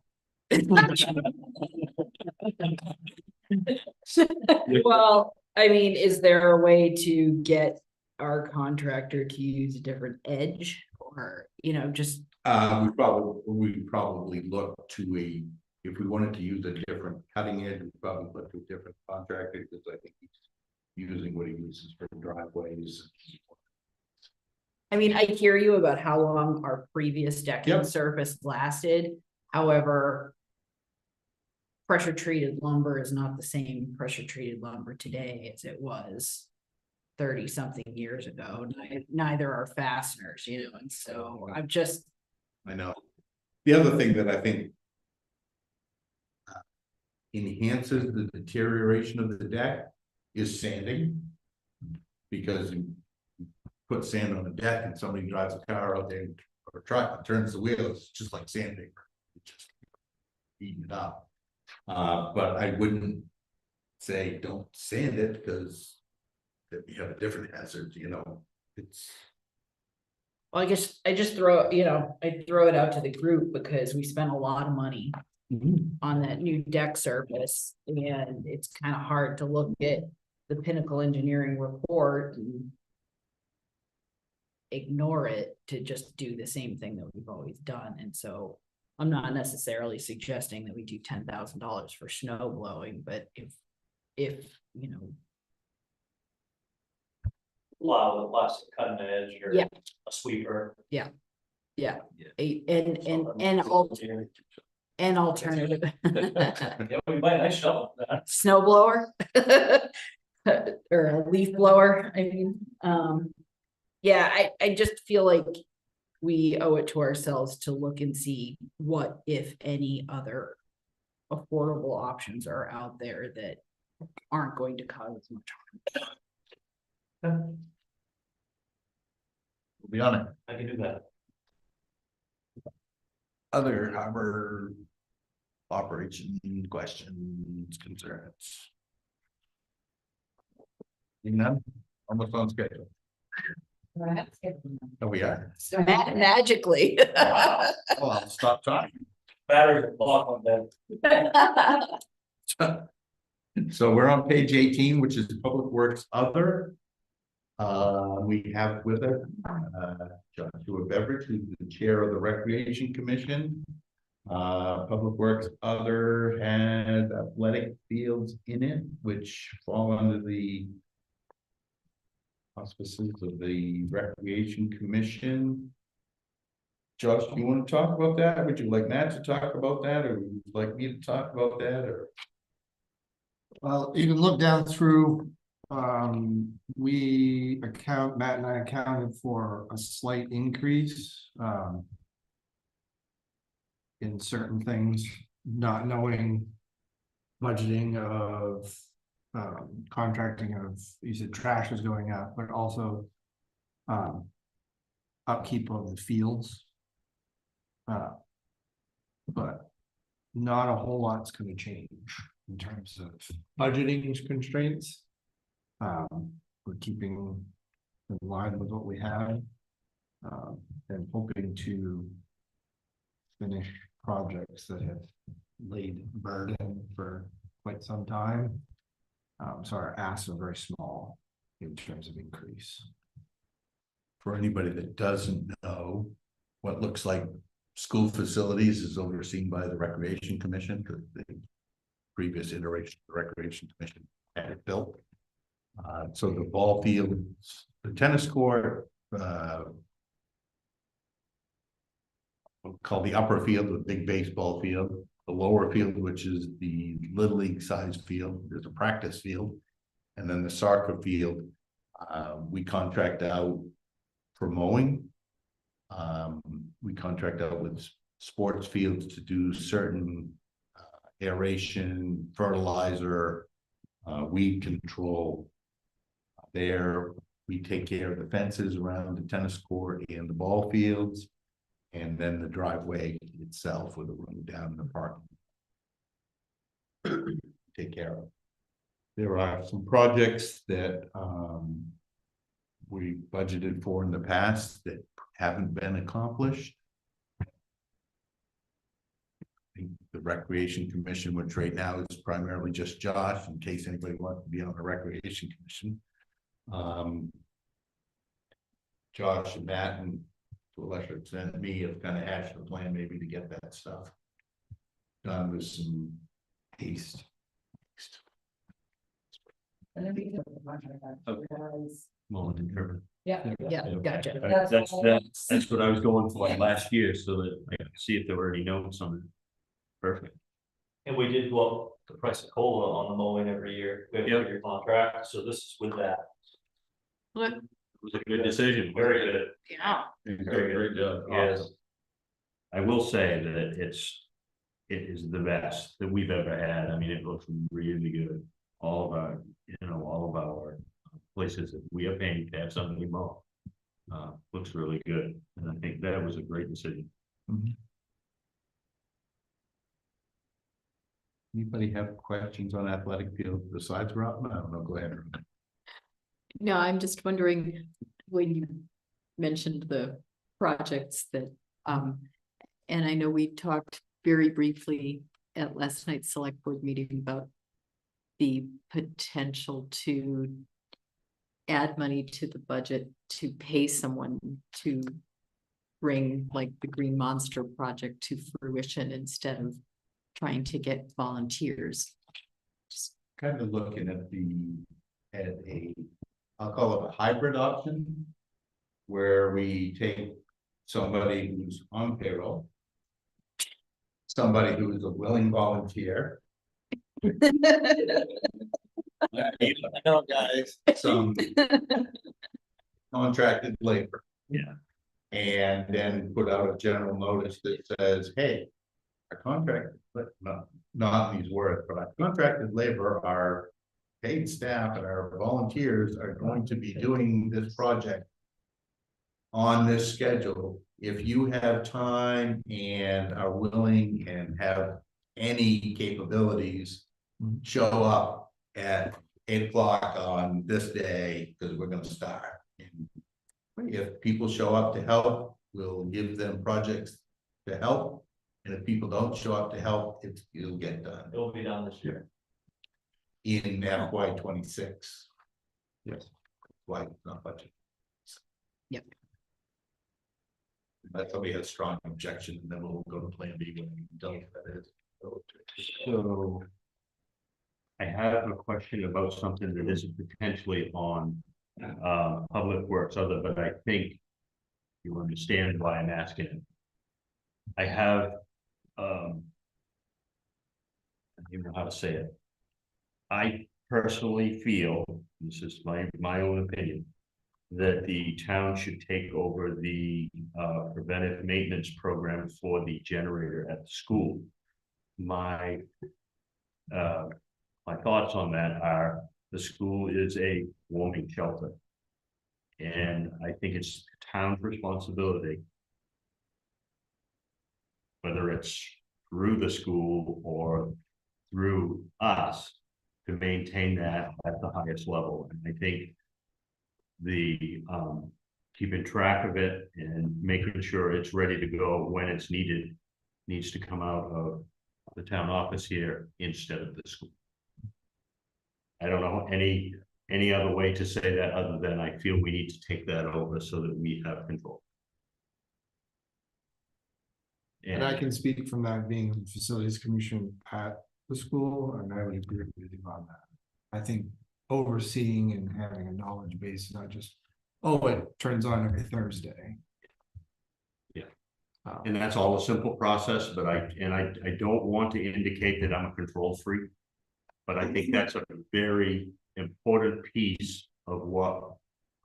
S3: Well, I mean, is there a way to get our contractor to use a different edge, or, just?
S4: We probably look to if we wanted to use a different cutting edge, we'd probably look to a different contractor, because I think he's using what he uses for driveways.
S3: I mean, I hear you about how long our previous decking
S4: Yep.
S3: surface lasted. However, pressure treated lumber is not the same pressure treated lumber today as it was 30 something years ago. Neither are fasteners, and so I'm just.
S4: I know. The other thing that I think enhances the deterioration of the deck is sanding. Because you put sand on the deck and somebody drives a car out there or a truck and turns the wheel, it's just like sandpaper. It's just eating it up. But I wouldn't say don't sand it, because if you have a different hazard, it's.
S3: Well, I guess I just throw it out to the group, because we spent a lot of money on that new deck surface, and it's kind of hard to look at the Pinnacle Engineering report and ignore it to just do the same thing that we've always done. And so I'm not necessarily suggesting that we do $10,000 for snow blowing, but if
S10: Allow the plastic cutting edge or
S3: Yeah.
S10: a sweeper.
S3: and
S11: an alternative.
S10: Yeah, we buy a nice shovel.
S11: Snow blower. Or a leaf blower, I mean, yeah, I just feel like we owe it to ourselves to look and see what, if any, other affordable options are out there that aren't going to cause as much harm.
S4: We'll be on it.
S10: I can do that.
S4: Other harbor operation questions, concerns? None, almost on schedule. Oh, we are.
S11: Magically.
S4: Well, I'll stop talking.
S10: Battery block on that.
S4: So we're on page 18, which is Public Works Other. We have with us, Joshua Beveridge, who's the chair of the Recreation Commission. Public Works Other had athletic fields in it, which fall under the auspices of the Recreation Commission. Josh, do you want to talk about that? Would you like Matt to talk about that, or would you like me to talk about that, or?
S12: Well, you can look down through, Matt and I accounted for a slight increase, in certain things, not knowing budgeting of, contracting of, you said trash is going up, but also, upkeep of the fields. But not a whole lot's gonna change in terms of budgeting constraints. We're keeping in line with what we have. And hoping to finish projects that have laid burden for quite some time. So our asks are very small in terms of increase.
S4: For anybody that doesn't know, what looks like school facilities is overseen by the Recreation Commission, because the previous iteration of the Recreation Commission had it built. So the ball fields, the tennis court, called the upper field, the big baseball field, the lower field, which is the little league size field, there's a practice field, and then the soccer field. We contract out for mowing. We contract out with sports fields to do certain aeration, fertilizer, weed control. There, we take care of the fences around the tennis court and the ball fields, and then the driveway itself with the room down in the parking. Take care of. There are some projects that we budgeted for in the past that haven't been accomplished. I think the Recreation Commission, which right now is primarily just Josh, in case anybody wants to be on the Recreation Commission. Josh and Matt, and to a lesser extent me, have kind of hatched a plan maybe to get that stuff done with some haste.
S11: Yeah, gotcha.
S5: That's what I was going for last year, so that I could see if there were any notes on it. Perfect.
S10: And we did go up the price of COLA on the mowing every year. We have a year contract, so this is with that.
S3: What?
S5: It was a good decision.
S10: Very good.
S11: Yeah.
S5: Very good.
S1: Great job.
S5: Yes. I will say that it is the best that we've ever had. I mean, it looks really good. All of our places that we are paying to have somebody mow. Looks really good. And I think that was a great decision.
S4: Anybody have questions on athletic field besides Rob? I don't know, go ahead.
S3: No, I'm just wondering, when you mentioned the projects that, and I know we talked very briefly at last night's select board meeting about the potential to add money to the budget to pay someone to bring like the Green Monster project to fruition instead of trying to get volunteers. Just
S4: Kind of looking at I'll call it a hybrid option, where we take somebody who's on payroll, somebody who is a willing volunteer. No, guys. Some contracted labor.
S5: Yeah.
S4: And then put out a general notice that says, hey, our contract, but not these words, but our contracted labor, our paid staff and our volunteers are going to be doing this project on this schedule. If you have time and are willing and have any capabilities, show up at 8 o'clock on this day, because we're gonna start. And if people show up to help, we'll give them projects to help. And if people don't show up to help, it'll get done
S10: It will be done this year.
S4: in FY 26.
S12: Yes.
S4: Why it's not budget.
S3: Yep.
S4: But somebody has strong objection, and then we'll go to plan B when we tell you that is.
S5: So. I have a question about something that isn't potentially on Public Works other, but I think you understand why I'm asking. I have I don't even know how to say it. I personally feel, this is my own opinion, that the town should take over the preventive maintenance program for the generator at the school. My thoughts on that are, the school is a warming shelter. And I think it's the town's responsibility, whether it's through the school or through us, to maintain that at the highest level. And I think the keeping track of it and making sure it's ready to go when it's needed needs to come out of the town office here instead of the school. I don't know any other way to say that other than I feel we need to take that over so that we have control.
S12: And I can speak from that being the facilities commission at the school, and I would agree with you on that. I think overseeing and having a knowledge base, not just, oh, it turns on every Thursday.
S5: Yeah. And that's all a simple process, but I don't want to indicate that I'm a control freak. But I think that's a very important piece of what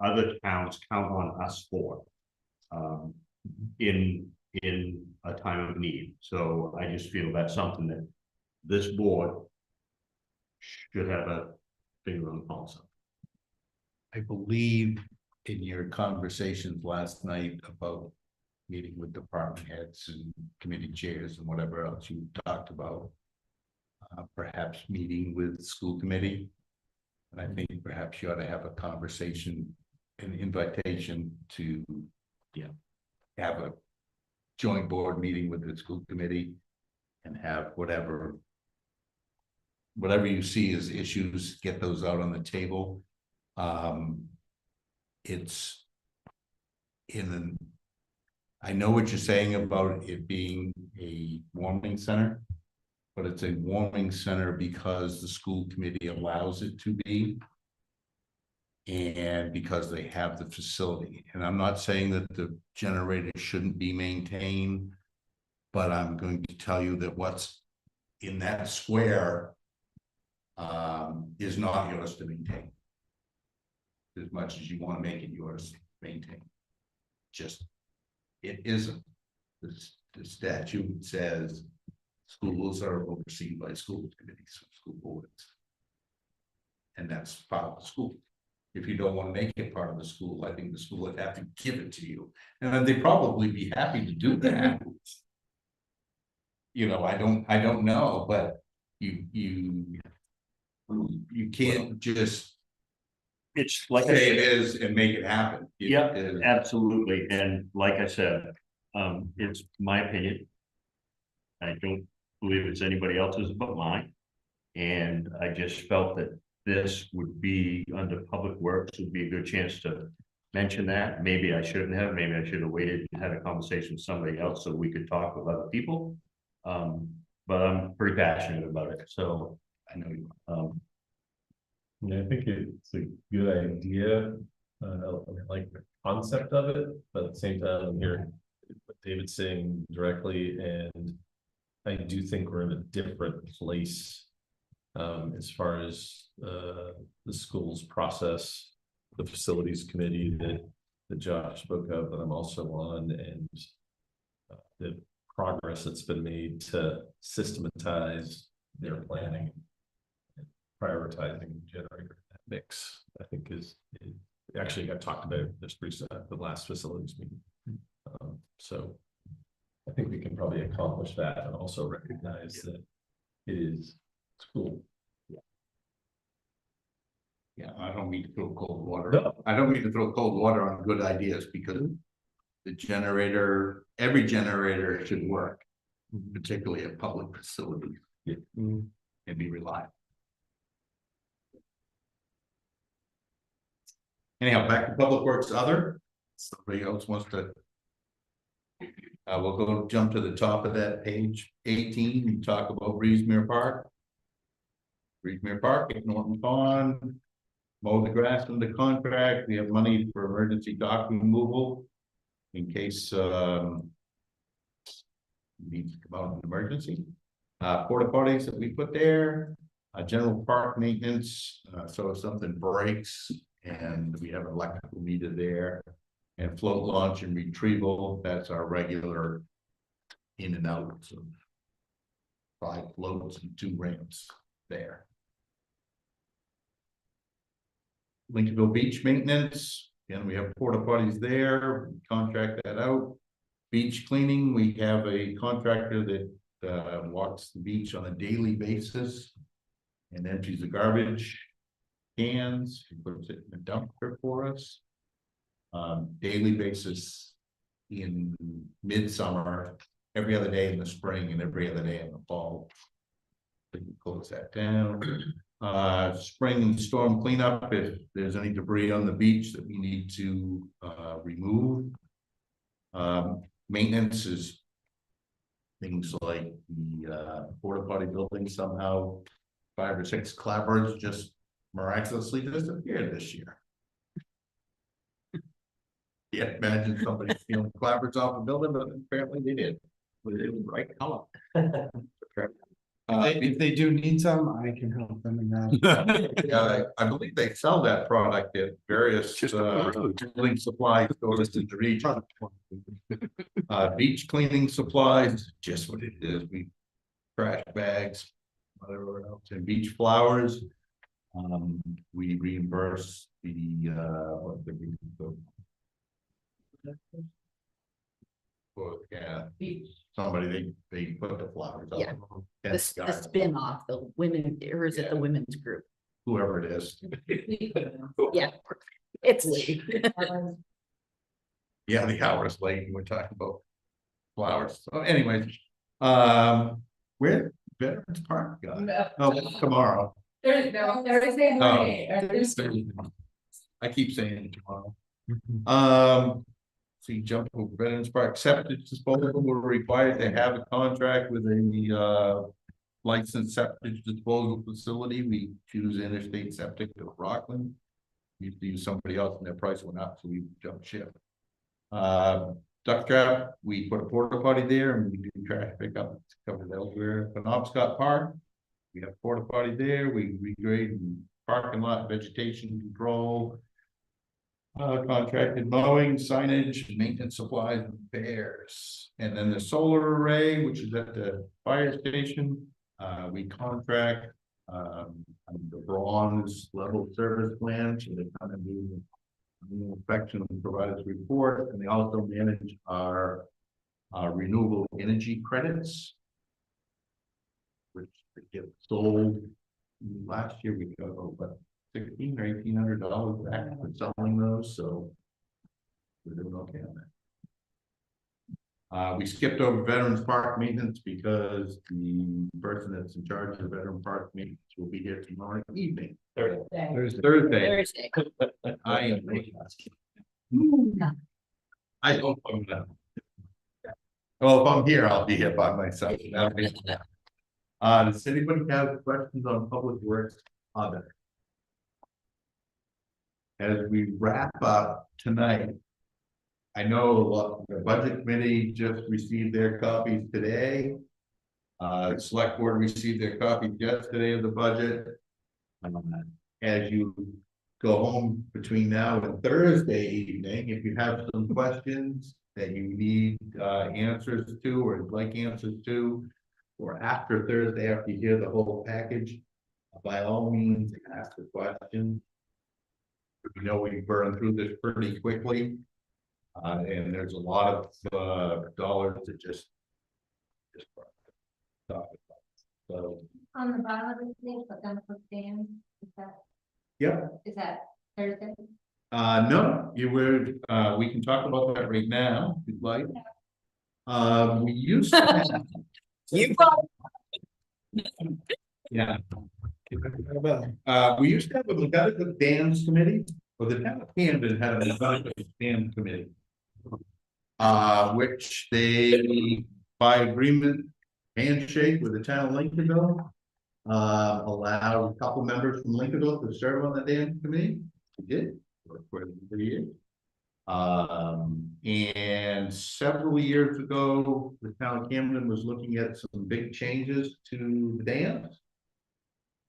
S5: other towns count on us for. In a time of need. So I just feel that's something that this board should have a finger on the pulse of.
S4: I believe in your conversations last night about meeting with department heads and committee chairs and whatever else you talked about. Perhaps meeting with school committee. And I think perhaps you ought to have a conversation, an invitation to have a joint board meeting with the school committee and have whatever you see as issues, get those out on the table. It's I know what you're saying about it being a warming center, but it's a warming center because the school committee allows it to be. And because they have the facility. And I'm not saying that the generator shouldn't be maintained, but I'm going to tell you that what's in that square is not yours to maintain. As much as you want to make it yours to maintain. Just, it isn't. The statute says schools are overseen by school committees, school boards. And that's part of the school. If you don't want to make it part of the school, I think the school would have to give it to you. And then they'd probably be happy to do that. You know, I don't know, but you can't just
S5: It's like I
S4: say
S5: said,
S4: it is and make it happen.
S5: yeah, absolutely. And like I said, it's my opinion. I don't believe it's anybody else's but mine. And I just felt that this would be under Public Works, would be a good chance to mention that. Maybe I shouldn't have, maybe I should have waited and had a conversation with somebody else so we could talk with other people. But I'm pretty passionate about it, so I know you.
S1: Yeah, I think it's a good idea. I like the concept of it, but at the same time, I'm hearing what David's saying directly, and I do think we're in a different place. As far as the school's process, the facilities committee that Josh spoke of, that I'm also on, and the progress that's been made to systematize their planning, and prioritizing generator mix, I think is actually got talked about just recently at the last facilities meeting. So I think we can probably accomplish that and also recognize that it is school.
S4: Yeah, I don't mean to throw cold water.
S1: No.
S4: I don't mean to throw cold water on good ideas because the generator, every generator should work, particularly at public facilities.
S1: Yeah.
S4: And be reliable. Anyhow, back to Public Works other. Somebody else wants to. We'll go jump to the top of that page 18 and talk about Breezemere Park. Breezemere Park, Norton Pond. Mow the grass in the contract. We have money for emergency dock removal. In case needs to come out in an emergency. Porta potties that we put there. General park maintenance, so if something breaks and we have an electrical meter there. And float launch and retrieval, that's our regular in and out of 5 floats and 2 ramps there. Lincolnville Beach maintenance, again, we have porta potties there, we contract that out. Beach cleaning, we have a contractor that walks the beach on a daily basis and empties the garbage cans, and puts it in the dumpster for us. Daily basis in midsummer, every other day in the spring and every other day in the fall. We can close that down. Spring storm cleanup, if there's any debris on the beach that we need to remove. Maintenance is things like the porta potty building, somehow 5 or 6 clappers just miraculously disappeared this year. Yeah, imagine somebody stealing clappers off a building, but apparently they did. But it was bright color.
S12: If they do need some, I can help them in that.
S4: Yeah, I believe they sell that product at various building supply stores in the region. Beach cleaning supplies, just what it is. We trash bags, whatever else, and beach flowers. We reimburse somebody they put the flowers up.
S3: Yeah.
S4: Yes,
S3: The spin-off, the women, or is it the women's group?
S4: whoever it is.
S3: Yeah, it's late.
S4: Yeah, the hours late, we're talking about flowers. So anyways, where Veterans Park guy? Oh, tomorrow.
S8: Thursday morning.
S4: Thursday. I keep saying tomorrow. See, jump over Veterans Park, septic disposal, we're required to have a contract with a licensed septic disposal facility. We choose Interstate Septic of Rockland. We used to use somebody else and their price went up, so we jumped ship. Duck trap, we put a porta potty there and we do trash pickup, it's covered elsewhere. Penobscot Park, we have porta potty there, we regrade parking lot, vegetation control. Contracted mowing, signage, maintenance supplies, and repairs. And then the solar array, which is at the fire station, we contract the bronze level service plan, so they come and do the inspection and provide us a report, and they also manage our renewable energy credits, which get sold. Last year we got about $1,600 or $1,800 back for selling those, so we're doing okay on that. We skipped over Veterans Park maintenance because the person that's in charge of Veteran Park maintenance will be here tomorrow evening. Thursday. I am. I hope I'm done. Well, if I'm here, I'll be here by myself. Does anybody have questions on Public Works other? As we wrap up tonight, I know the budget committee just received their copies today. Select board received their copy yesterday of the budget. As you go home between now and Thursday evening, if you have some questions that you need answers to or like answers to, or after Thursday, after you hear the whole package, by all means, ask a question. We know we burn through this pretty quickly. And there's a lot of dollars to just talk about. So,
S8: On the bottom of the thing, but then put Dan,
S4: yeah.
S8: is that Thursday?
S4: No, you would, we can talk about that right now, if you'd like. We used to have. Yeah. We used to have a Mechanical Dams Committee, or the town of Camden had a Mechanical Dams Committee. Which they, by agreement, handshake with the town of Lincolnville. Allowed a couple members from Lincolnville to serve on the dam committee. We did for 3 years. And several years ago, the town of Camden was looking at some big changes to the dams.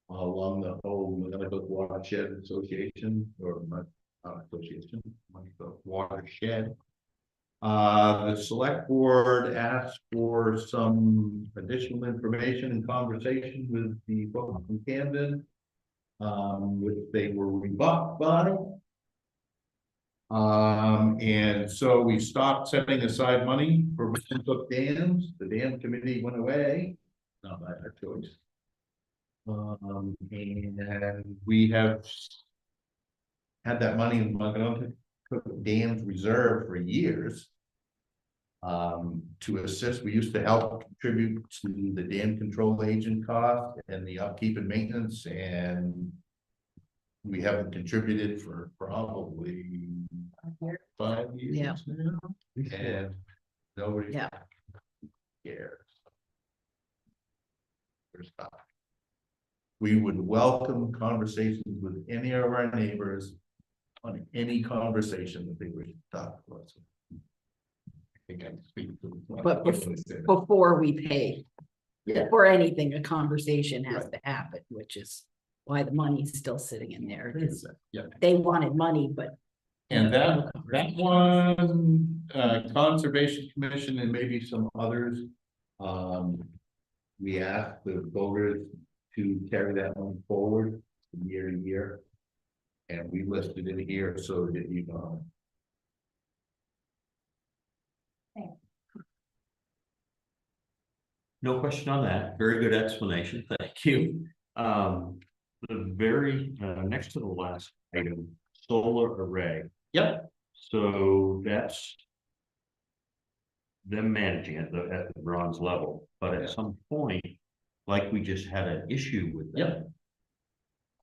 S4: Along the whole Watershed Association, or not association, the watershed. The select board asked for some additional information and conversation with the folks from Camden. Which they were rebuffed by. And so we stopped setting aside money for Winterhook dams. The dam committee went away, not by our choice. And we have had that money in Winterhook Dams Reserve for years. To assist, we used to help contribute to the dam control agent cost and the upkeep and maintenance, and we haven't contributed for probably 5 years
S3: Yeah.
S4: now, and nobody cares. We would welcome conversations with any of our neighbors on any conversation that they wish to talk to us. I think I speak to.
S11: But before we pay. For anything, a conversation has to happen, which is why the money's still sitting in there. 'Cause
S4: Yeah.
S11: they wanted money, but.
S4: And that one, Conservation Commission and maybe some others. We asked the voters to carry that one forward from year to year. And we listed it here so that you know.
S5: No question on that. Very good explanation. Thank you. The very next to the last item, solar array.
S4: Yep.
S5: So that's them managing at the bronze level, but at some point, like we just had an issue with that.
S4: Yep.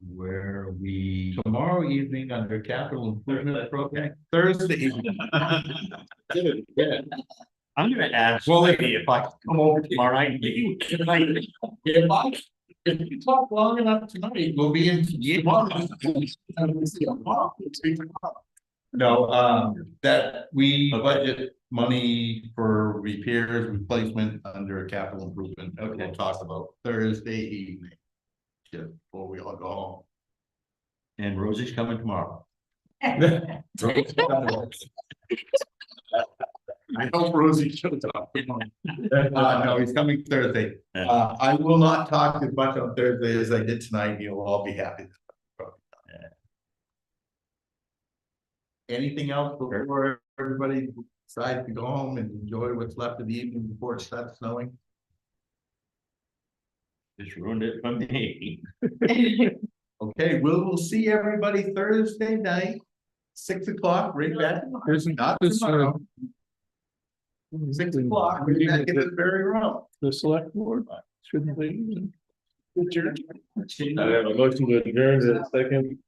S5: Where we.
S4: Tomorrow evening under capital improvement program, Thursday evening. Yeah.
S5: I'm gonna ask.
S4: Well,
S5: Lady if I can come over tomorrow night and give you.
S4: If you talk long enough tonight, we'll be in. No, that we budget money for repairs, replacement under capital improvement. Okay, we'll talk about Thursday evening. Just before we all go home.
S5: And Rosie's coming tomorrow.
S4: I hope Rosie shows up. No, he's coming Thursday. I will not talk as much on Thursday as I did tonight. You'll all be happy. Anything else before everybody decides to go home and enjoy what's left of the evening before it starts snowing?
S5: Just ruined it for me.
S4: Okay, we'll see everybody Thursday night, 6 o'clock, right back. Not tomorrow. 6 o'clock, right back in the very room.
S9: The select board, shouldn't they?
S1: I have a motion to adjourn in a second.